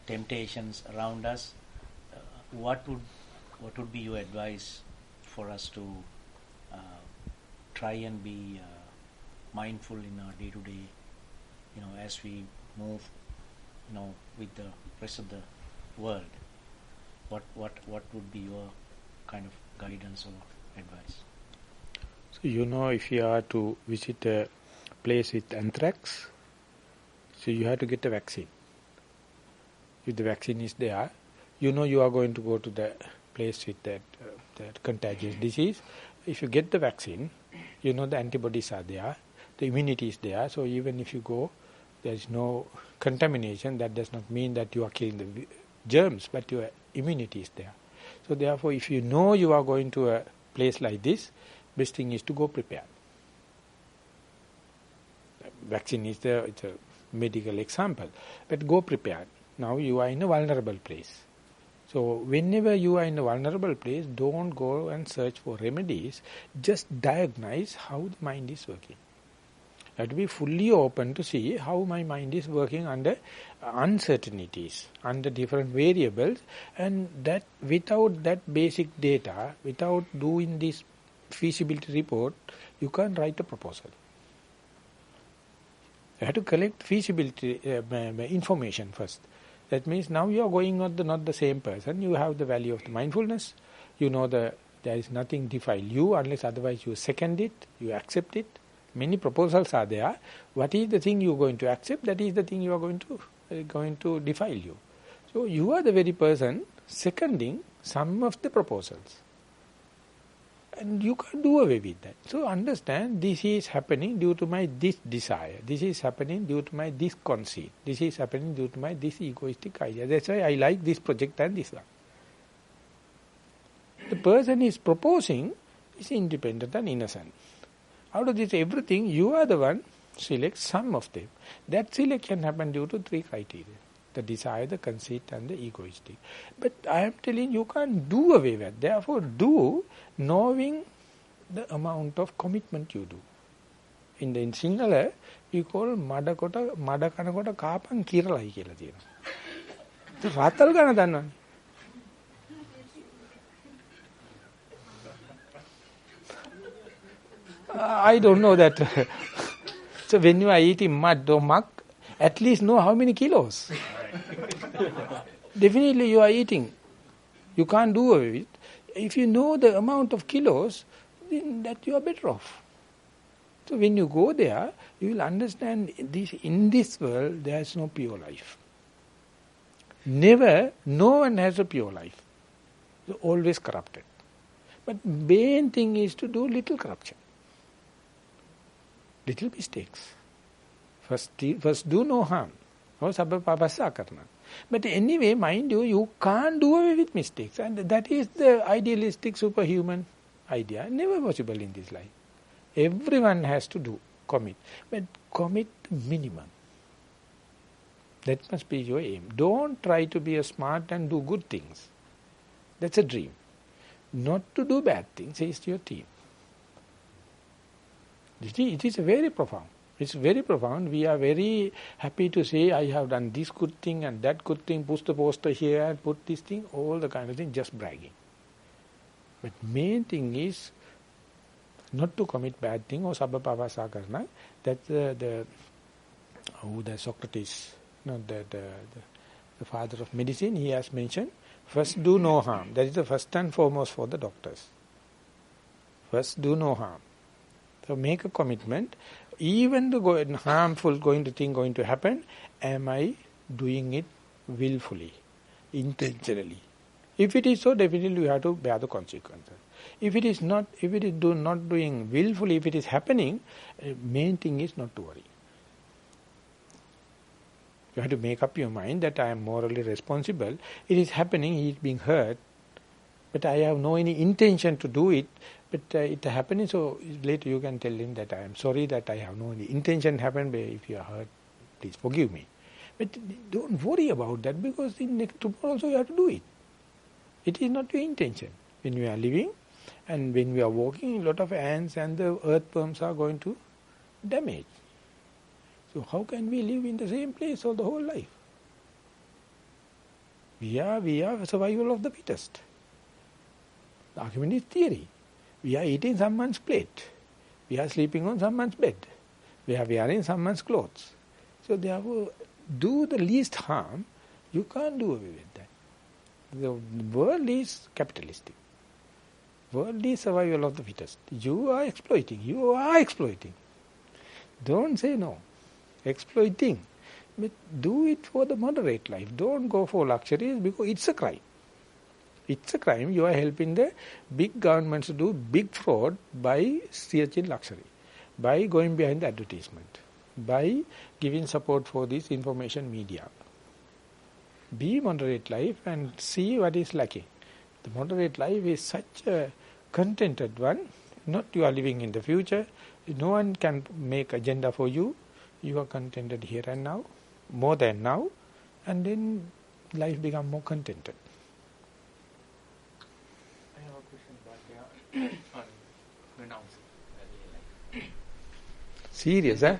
temptations around us. What would be your advice for us to try and be mindful in our day-to-day, as we move, with the rest of the world? What would be your kind of guidance or advice? So if you are to visit a place with anthrax, so you have to get a vaccine. If the vaccine is there, you are going to go to the place with that contagious disease. If you get the vaccine, the antibodies are there, the immunity is there. So even if you go, there is no contamination. That does not mean that you are killing the germs, but your immunity is there. So therefore, if you know you are going to a place like this, best thing is to go prepared. Vaccine is it's a medical example, but go prepared. Now you are in a vulnerable place. So whenever you are in a vulnerable place, don't go and search for remedies. Just diagnose how the mind is working. You have to be fully open to see how my mind is working under uncertainties, under different variables, and that without that basic data, without doing this feasibility report, you can't write a proposal. You have to collect feasibility information first. That means now you are going not the same person. You have the value of the mindfulness. You know there is nothing defile you unless otherwise you second it, you accept it. Many proposals are there. What is the thing you are going to accept? That is the thing you are going to defile you. So you are the very person seconding some of the proposals. And you can't do away with that. So understand, this is happening due to my this desire. This is happening due to my this conceit. This is happening due to my this egoistic idea. That's why I like this project and this one. The person is proposing is independent and innocent. Out of this everything, you are the one select some of them. That selection happen due to 3 criteria. The desire, the conceit and the egoistic. But I am telling you can't do away with it. Therefore do knowing the amount of commitment you do. In Sinhala, we call madakota kanakoda kapan kiralai කියලා තියෙනවා. රාතල් ගන්න දන්නවනේ. I don't know that. So when you are eating mud or muck, at least know how many kilos. Definitely you are eating. You can't do away with it. If you know the amount of kilos, then that you are better off. So when you go there, you will understand this. In this world, there is no pure life. Never, no one has a pure life. They're always corrupted. But main thing is to do little corruption. Little mistakes. First do no harm. But anyway, mind you, you can't do away with mistakes. And that is the idealistic superhuman idea. Never possible in this life. Everyone has to commit. But commit minimum. That must be your aim. Don't try to be a smart and do good things. That's a dream. Not to do bad things is your team. It is very profound. It's very profound. We are very happy to say, I have done this good thing and that good thing, push the poster here and put this thing, all the kind of thing, just bragging. But main thing is not to commit bad thing or sabbapavasa karna. That's the Socrates, the father of medicine, he has mentioned, first do no harm. That is the first and foremost for the doctors. First do no harm. So make a commitment. Even the harmful going to happen, am I doing it willfully, intentionally? If it is so, definitely you have to bear the consequences. If it is not doing willfully, if it is happening, main thing is not to worry. You have to make up your mind that I am morally responsible. It is happening, he is being hurt, but I have no any intention to do it. But it happening, so later you can tell him that I am sorry that I have no intention happen, but if you are hurt, please forgive me. But don't worry about that, because tomorrow also you have to do it. It is not your intention. When you are living and when we are walking, a lot of ants and the earthworms are going to damage. So how can we live in the same place all the whole life? We are survival of the fittest. The argument is theory. We are eating someone's plate. We are sleeping on someone's bed. We are wearing someone's clothes. So therefore, do the least harm. You can't do away with that. The world is capitalistic. World is survival of the fittest. You are exploiting. You are exploiting. Don't say no. Exploiting. But do it for the moderate life. Don't go for luxuries, because it's a crime. It's a crime. You are helping the big governments to do big fraud by searching luxury, by going behind the advertisement, by giving support for this information media. Be moderate life and see what is lacking. The moderate life is such a contented one. Not you are living in the future. No one can make agenda for you. You are contented here and now, more than now, and then life becomes more contented. On renouncing. Serious, huh?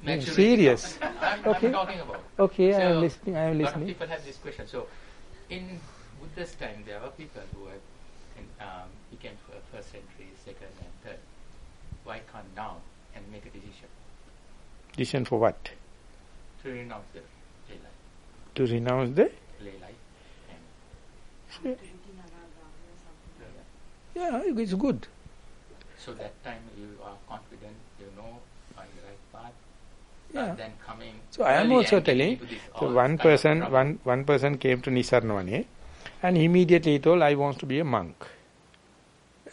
Naturally, Serious. I'm Okay. talking about. Okay, I am So, listening. I am A lot of listening. people have this question. So, in Buddha's time, there were people who have became first century, second and third. Why can't now and make a decision? Decision for what? To renounce the lay life. To renounce the? Lay life. And Yeah, it's good. so that time you are confident, you know, on the right path. Yeah. But then coming. So I am early also and getting telling, into this so all one kind of person, trouble. one person came to Nissarana and immediately he told, I want to be a monk.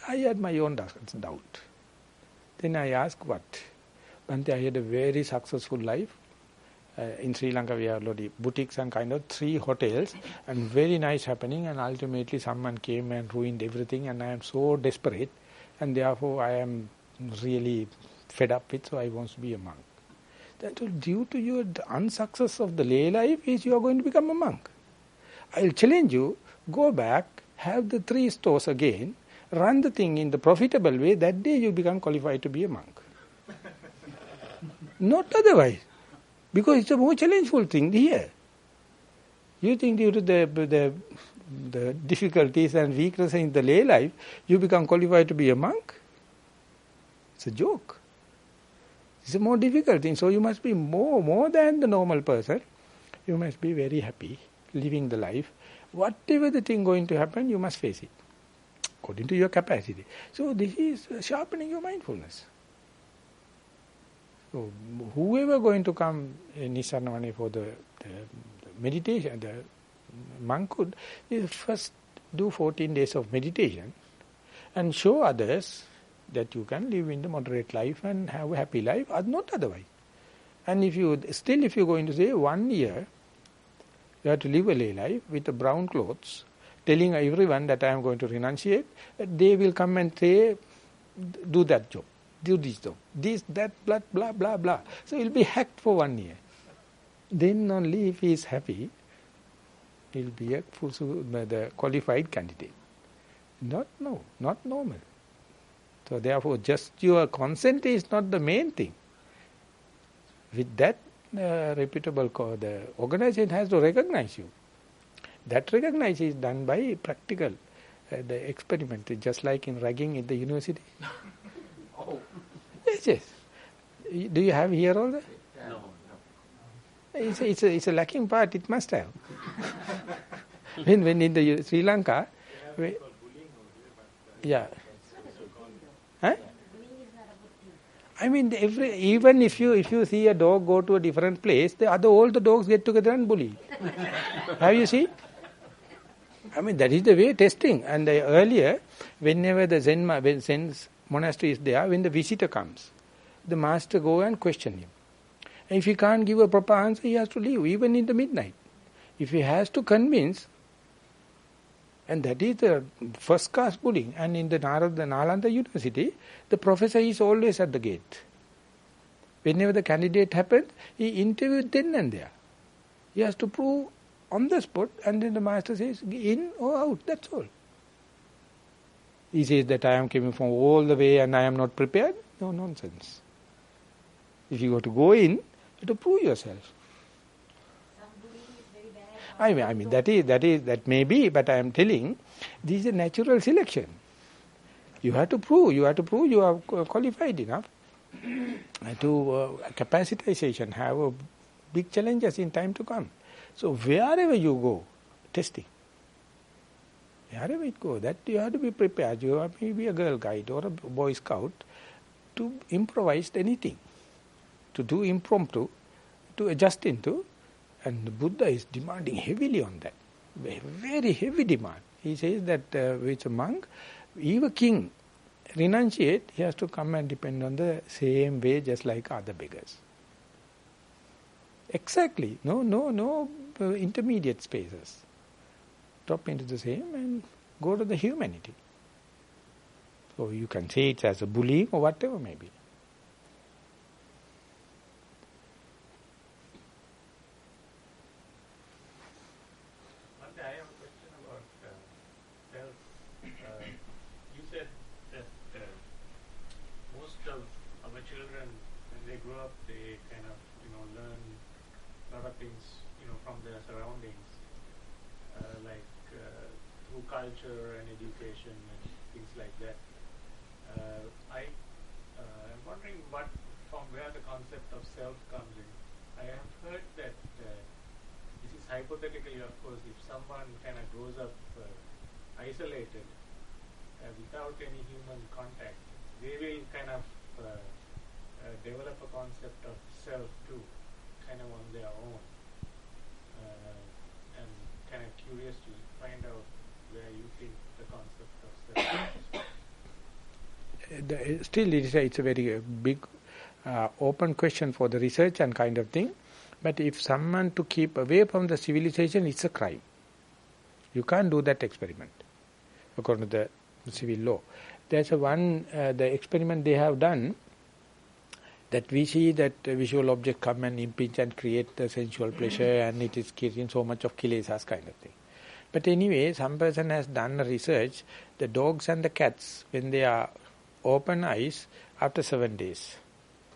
I had my own doubt. Then I asked, what? Bhante, I had a very successful life. In Sri Lanka we have a lot of boutiques and kind of 3 hotels and very nice happening, and ultimately someone came and ruined everything, and I am so desperate and therefore I am really fed up with, so I want to be a monk. That due to your unsuccess of the lay life is you are going to become a monk. I will challenge you, go back, have the 3 stores again, run the thing in the profitable way, that day you become qualified to be a monk. Not otherwise. Because it's a more challengeful thing here. You think due to the difficulties and weaknesses in the lay life, you become qualified to be a monk? It's a joke. It's a more difficult thing. So you must be more than the normal person. You must be very happy, living the life. Whatever the thing going to happen, you must face it, according to your capacity. So this is sharpening your mindfulness. So whoever going to come in Nissarana for the meditation, the monkhood, is first do 14 days of meditation and show others that you can live in the moderate life and have a happy life, or not otherwise. And if you're going to say 1 year, you have to live a lay life with the brown clothes, telling everyone that I am going to renunciate, they will come and say, do that job. Do this job, this, that, blah, blah, blah, blah. So he'll be hacked for 1 year. Then only if he is happy, he'll be the qualified candidate. Not normal. So therefore, just your consent is not the main thing. With that, reputable the organization has to recognize you. That recognition is done by practical, the experiment, just like in ragging in the university. Oh. Yes. Do you have here all that? No. It's a lacking part, it must have. when in the Sri Lanka, yeah. Huh? I mean, even if you see a dog go to a different place, all the dogs get together and bully. Have you seen? I mean, that is the way testing. And earlier, whenever the Zen monastery is there, when the visitor comes, the master go and question him. And if he can't give a proper answer, he has to leave, even in the midnight. If he has to convince, and that is the first class bullying. And in the Nalanda University, the professor is always at the gate. Whenever the candidate happens, he interviewed then and there. He has to prove on the spot, and then the master says, in or out, that's all. He says that I am coming from all the way and I am not prepared. No nonsense. If you got to go in, you have to prove yourself. I mean that may be, but I am telling, this is a natural selection. You have to prove you are qualified enough to capacitization, have big challenges in time to come. So wherever you go, testing. Wherever it goes, that you have to be prepared. You have to be a Girl Guide or a Boy Scout to improvise anything, to do impromptu, to adjust into. And the Buddha is demanding heavily on that. Very heavy demand. He says that with a monk, even king renunciate, he has to come and depend on the same way just like other beggars. Exactly. No intermediate spaces. Drop into the same and go to the humanity. So you can say it as a bullying or whatever maybe. I have a question about health. You said that most of our children, when they grow up, they kind of learn a lot of things from their surroundings, like through culture and education and things like that. I'm wondering from where the concept of self comes in. I have heard that this is hypothetically, of course, if someone kind of grows up isolated without any human contact, they will kind of develop a concept of self too, kind of on their own. And kind of curious to find out where you think the concept of self is. Still, it's a very big open question for the research and kind of thing. But if someone to keep away from the civilization, it's a crime. You can't do that experiment, according to the civil law. There's the experiment they have done, that we see that a visual object come and impinge and create the sensual pleasure, and it is creating so much of kilesas kind of thing. But anyway, some person has done a research, the dogs and the cats, when they are open eyes, after 7 days.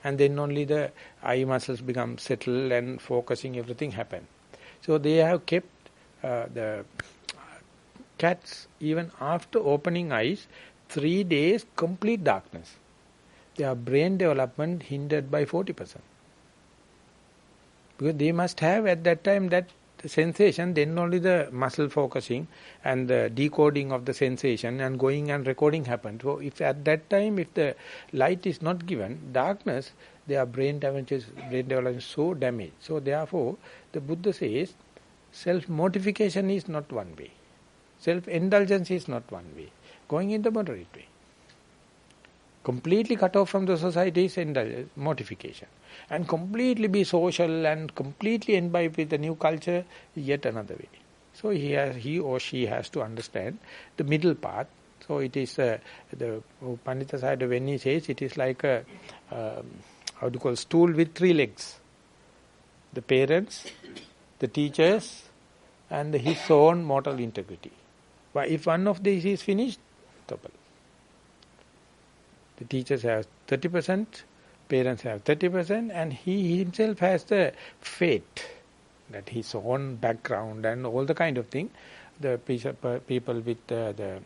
And then only the eye muscles become settled and focusing, everything happen. So they have kept the cats, even after opening eyes, 3 days complete darkness. Their brain development hindered by 40%. Because they must have at that time that sensation, then only the muscle focusing and the decoding of the sensation and going and recording happens. So if at that time, if the light is not given, darkness, their brain development is so damaged. So therefore, the Buddha says, self-mortification is not one way. Self-indulgence is not one way. Going in the moderate way. Completely cut off from the society is mortification. And completely be social and completely imbibe with the new culture, yet another way. So he or she has to understand the middle path. So it is, the Pandita side when he says, it is like a, stool with 3 legs. The parents, the teachers, and his own moral integrity. But if one of these is finished, double. The teachers have 30%, parents have 30%, and he himself has the fate, that his own background and all the kind of thing. The people with the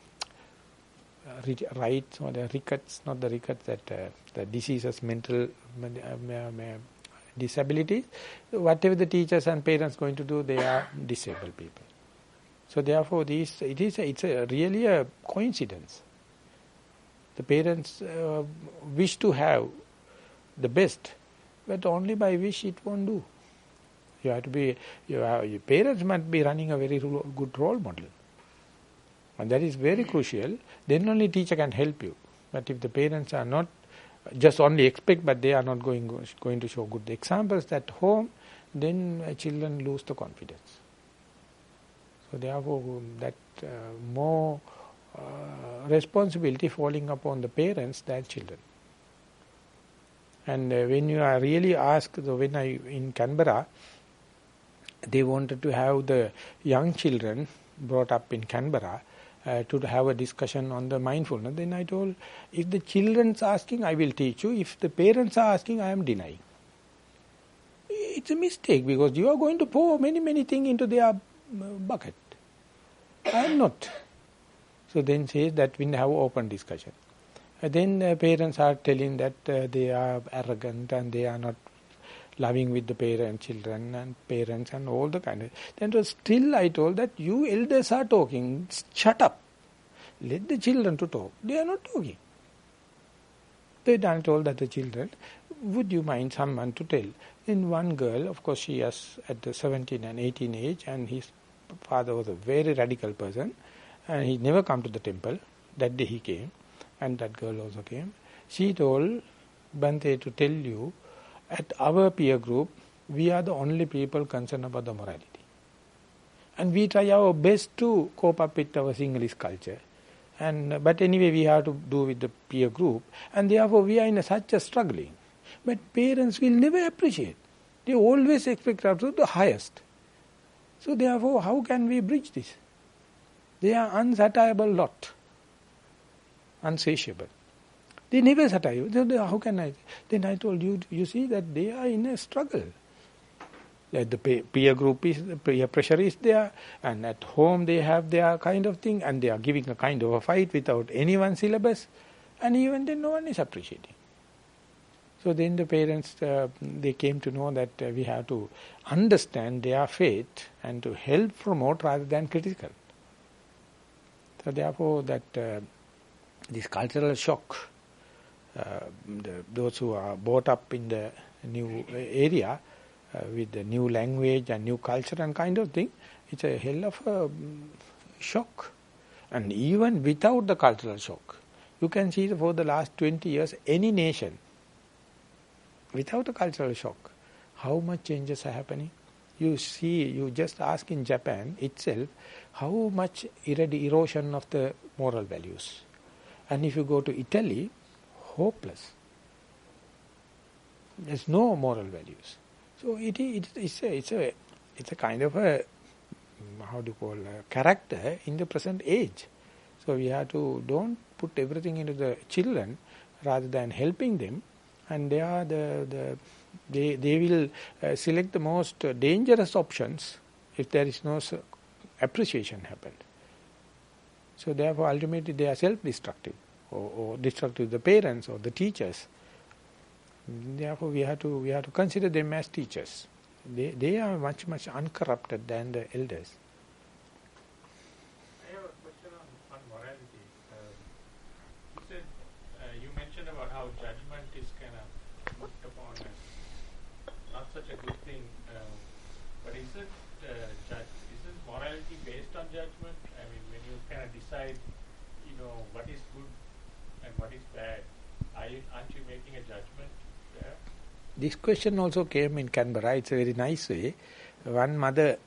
rights or the rickets, not the rickets, that the diseases, mental disabilities, whatever the teachers and parents going to do, they are disabled people. So therefore, it's really a coincidence. The parents wish to have the best, but only by wish it won't do. You have to be, your parents must be running a very good role model. And that is very crucial. Then only teacher can help you. But if the parents are not, just only expect, but they are not going to show good examples at home, then children lose the confidence. So therefore, that more responsibility falling upon the parents than children. And when you are really asked, in Canberra, they wanted to have the young children brought up in Canberra to have a discussion on the mindfulness. Then I told, if the children's asking, I will teach you. If the parents are asking, I am denying. It's a mistake, because you are going to pour many things into their bucket. I am not. So then says that we have open discussion. Then parents are telling that they are arrogant and they are not loving with the children and parents and all the kind of... Then still I told that you elders are talking, shut up. Let the children to talk. They are not talking. Then I told that the children, would you mind someone to tell? Then one girl, of course she is at the 17 and 18 age, and his father was a very radical person, and he never come to the temple. That day he came, and that girl also came. She told Bhante to tell you, at our peer group, we are the only people concerned about the morality. And we try our best to cope up with our Sinhalese culture. But anyway, we have to do with the peer group. And therefore, we are in such a struggling. But parents will never appreciate. They always expect us to the highest. So therefore, how can we bridge this? They are unsatiable lot. Unsatiable. They never satisfy. How can I? Then I told you, you see that they are in a struggle. The peer pressure is there, and at home they have their kind of thing, and they are giving a kind of a fight without anyone's syllabus, and even then no one is appreciating. So then the parents, they came to know that we have to understand their faith and to help promote rather than critical. So therefore this cultural shock, those who are brought up in the new area, with the new language and new culture and kind of thing, it's a hell of a shock. And even without the cultural shock, you can see for the last 20 years, any nation, without a cultural shock, how much changes are happening. You see, you just ask in Japan itself, how much erosion of the moral values. And if you go to Italy, hopeless. There's no moral values. So it's a kind of a, how do you call, a character in the present age. So we have to, don't put everything into the children rather than helping them. And they are they will select the most dangerous options if there is no appreciation happened. So therefore ultimately they are self-destructive or destructive to the parents or the teachers. Therefore we have to consider them as teachers. They are much uncorrupted than the elders. I have a question on morality. You said you mentioned about how judgment is kind of looked upon as not such a good thing. But isn't morality based on judgment? I mean, when you kind of decide, what is good and what is bad, aren't you making a judgment there? This question also came in Canberra. It's a very nice way. One mother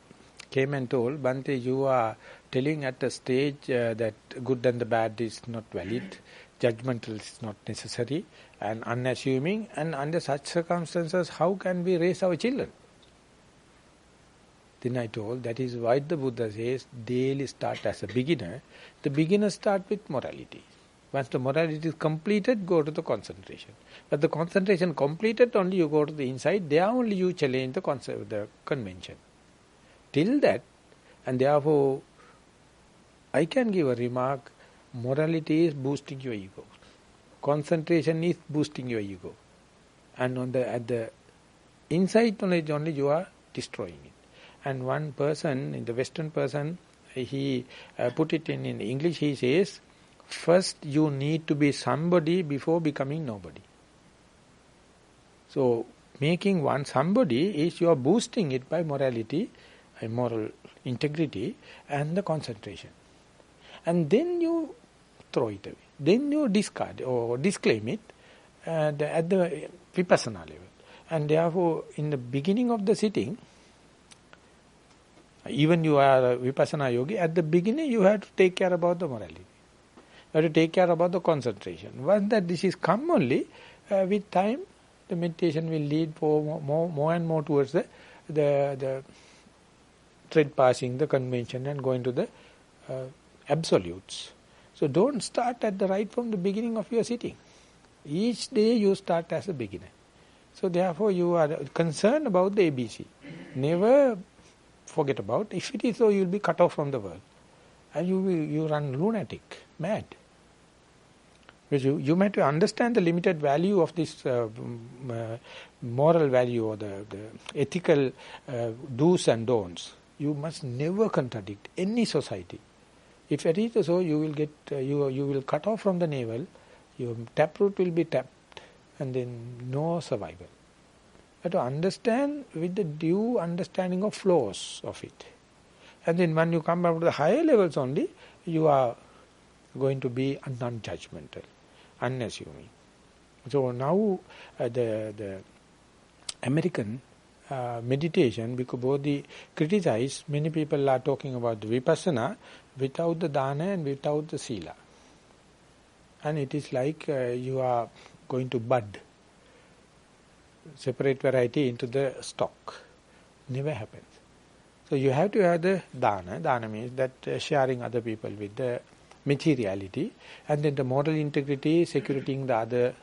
came and told, Bhante, you are telling at a stage that good and the bad is not valid, judgmental is not necessary, and unassuming, and under such circumstances, how can we raise our children? Then I told, that is why the Buddha says, daily start as a beginner. The beginner start with morality. Once the morality is completed, go to the concentration. But the concentration completed, only you go to the inside, there only you challenge the convention. Till that, and therefore, I can give a remark, morality is boosting your ego. Concentration is boosting your ego. And at the inside knowledge only you are destroying it. And one person, in the Western person, he put it in English, he says, first you need to be somebody before becoming nobody. So, making one somebody is you are boosting it by morality, moral integrity and the concentration. And then you throw it away. Then you discard or disclaim it at the vipassana level. And therefore, in the beginning of the sitting, even you are a vipassana yogi, at the beginning you have to take care about the morality. You have to take care about the concentration. Once that this is come only, with time, the meditation will lead for more and more towards the thread passing, the convention, and going to the absolutes. So don't start at the right from the beginning of your sitting. Each day you start as a beginner. So therefore you are concerned about the ABC. Never forget about. If it is so, you will be cut off from the world. And you run lunatic, mad. Because you might understand the limited value of this moral value or the ethical do's and don'ts. You must never contradict any society. If it is so, you will get you will cut off from the navel. Your taproot will be tapped, and then no survival. You have to understand with the due understanding of flows of it. And then when you come up to the higher levels only, you are going to be non-judgmental, unassuming. So now the American meditation, because Bodhi criticized, many people are talking about the vipassana without the dana and without the sila. And it is like you are going to bud separate variety into the stock. Never happens. So you have to have the dana. Dana means that sharing other people with the materiality, and then the moral integrity, securing the other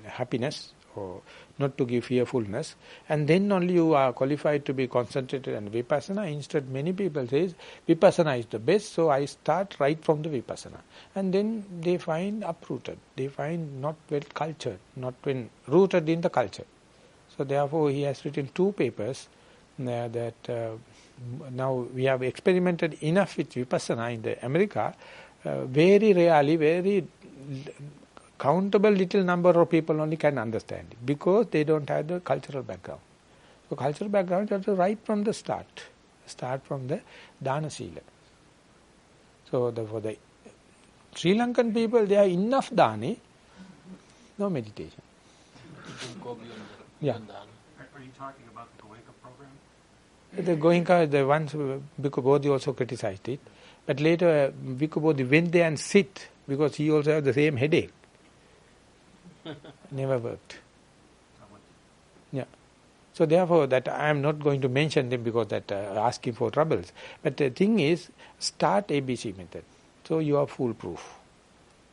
happiness for not to give fearfulness, and then only you are qualified to be concentrated on vipassana. Instead, many people say vipassana is the best, so I start right from the vipassana, and then they find uprooted. They find not well cultured, not well rooted in the culture. So therefore, he has written 2 papers that now we have experimented enough with vipassana in the America. Very rarely, very countable little number of people only can understand it, because they don't have the cultural background. So cultural background you have to right from the start from the dana sila. So for the Sri Lankan people, there are enough dana, no meditation. Yeah. Are you talking about the Goenka program? The Goenka, the ones Bhikkhu Bodhi also criticized it, but later Bhikkhu Bodhi went there and sit, because he also had the same headache. Never worked. Yeah. So therefore, that I am not going to mention them, because that asking for troubles. But the thing is, start ABC method. So you are foolproof.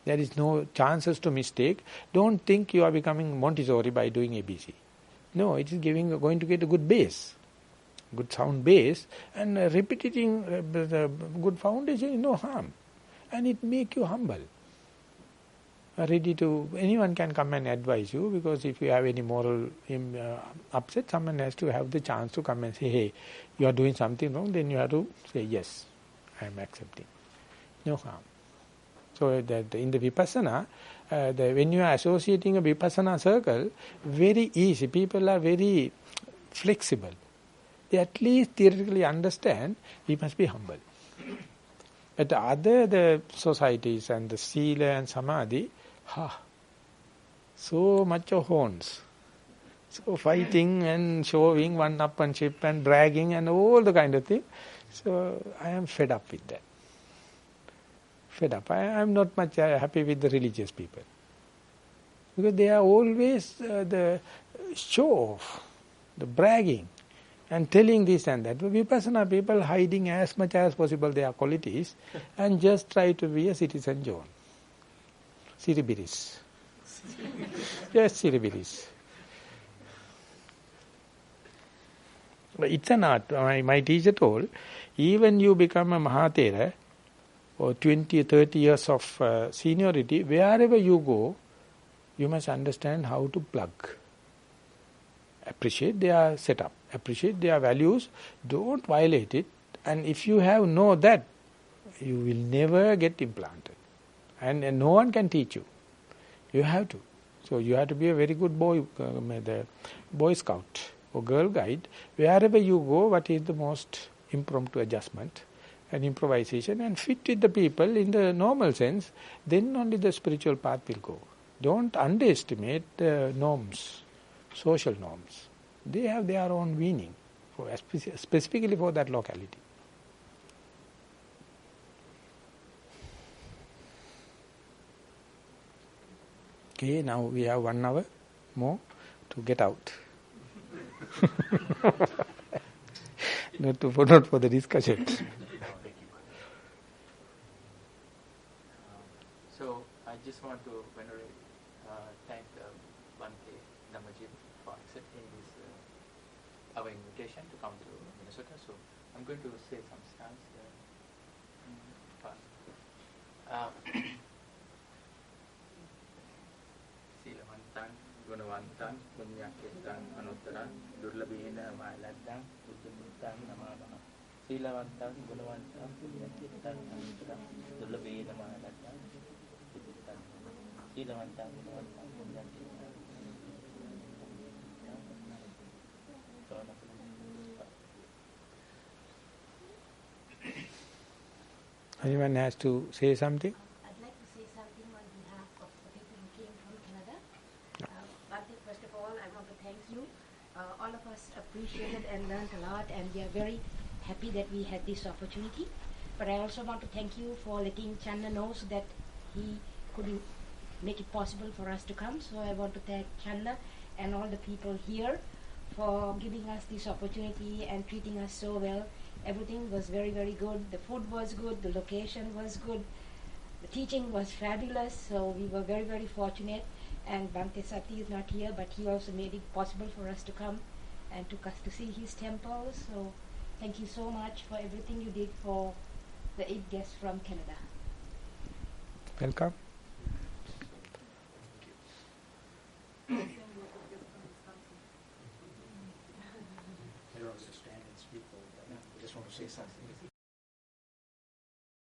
There is no chances to mistake. Don't think you are becoming Montessori by doing ABC. No, it is going to get a good base, good sound base, and repeating the good foundation is no harm, and it make you humble. Ready to, anyone can come and advise you, because if you have any moral upset, someone has to have the chance to come and say, hey, you are doing something wrong, then you have to say, yes, I am accepting. No harm. So that in the vipassana, when you are associating a vipassana circle, very easy, people are very flexible. They at least theoretically understand we must be humble. But the societies and the sila and samadhi, so much of horns. So fighting and showing one-upmanship and bragging and all the kind of thing. So I am fed up with that. Fed up. I am not much happy with the religious people. Because they are always the show-off, the bragging, and telling this and that. Vipassana people hiding as much as possible their qualities and just try to be a citizen John. Siribiris. Just Siribiris. It's an art. My teacher told, even you become a Mahā Thero, or 20, 30 years of seniority, wherever you go, you must understand how to plug. Appreciate their setup, appreciate their values, don't violate it, and if you have know that, you will never get implanted. And no one can teach you. You have to. So you have to be a very good the Boy Scout or Girl Guide. Wherever you go, what is the most impromptu adjustment and improvisation, and fit with the people in the normal sense, then only the spiritual path will go. Don't underestimate the norms, social norms. They have their own meaning, specifically for that locality. Okay, now we have 1 hour more to get out. Not for the discussion. So I just want to thank Bhante Dhammajiva for accepting this our invitation to come to Minnesota. So I'm going to say some stance first. Silavantan, Gunavantan, Punyaketan, Anuttaran, Durlabhena, Mailaddan, Buddhamuttan, Namaha. Silavantan, Gunavantan, Punyaketan, Anuttaran, Durlabhena, Mailaddan, Buddhamuttan. Silavantan, Gunavantan, Punyaketan. Anyone has to say something? I'd like to say something on behalf of the people who came from Canada. Bhante, first of all, I want to thank you. All of us appreciated and learned a lot, and we are very happy that we had this opportunity. But I also want to thank you for letting Channa know so that he couldn't make it possible for us to come. So I want to thank Channa and all the people here for giving us this opportunity and treating us so well. Everything was very, very good. The food was good. The location was good. the teaching was fabulous, so we were very, very fortunate. And Bhante Sati is not here, but he also made it possible for us to come and to see his temple. So thank you so much for everything you did for the 8 guests from Canada. Welcome.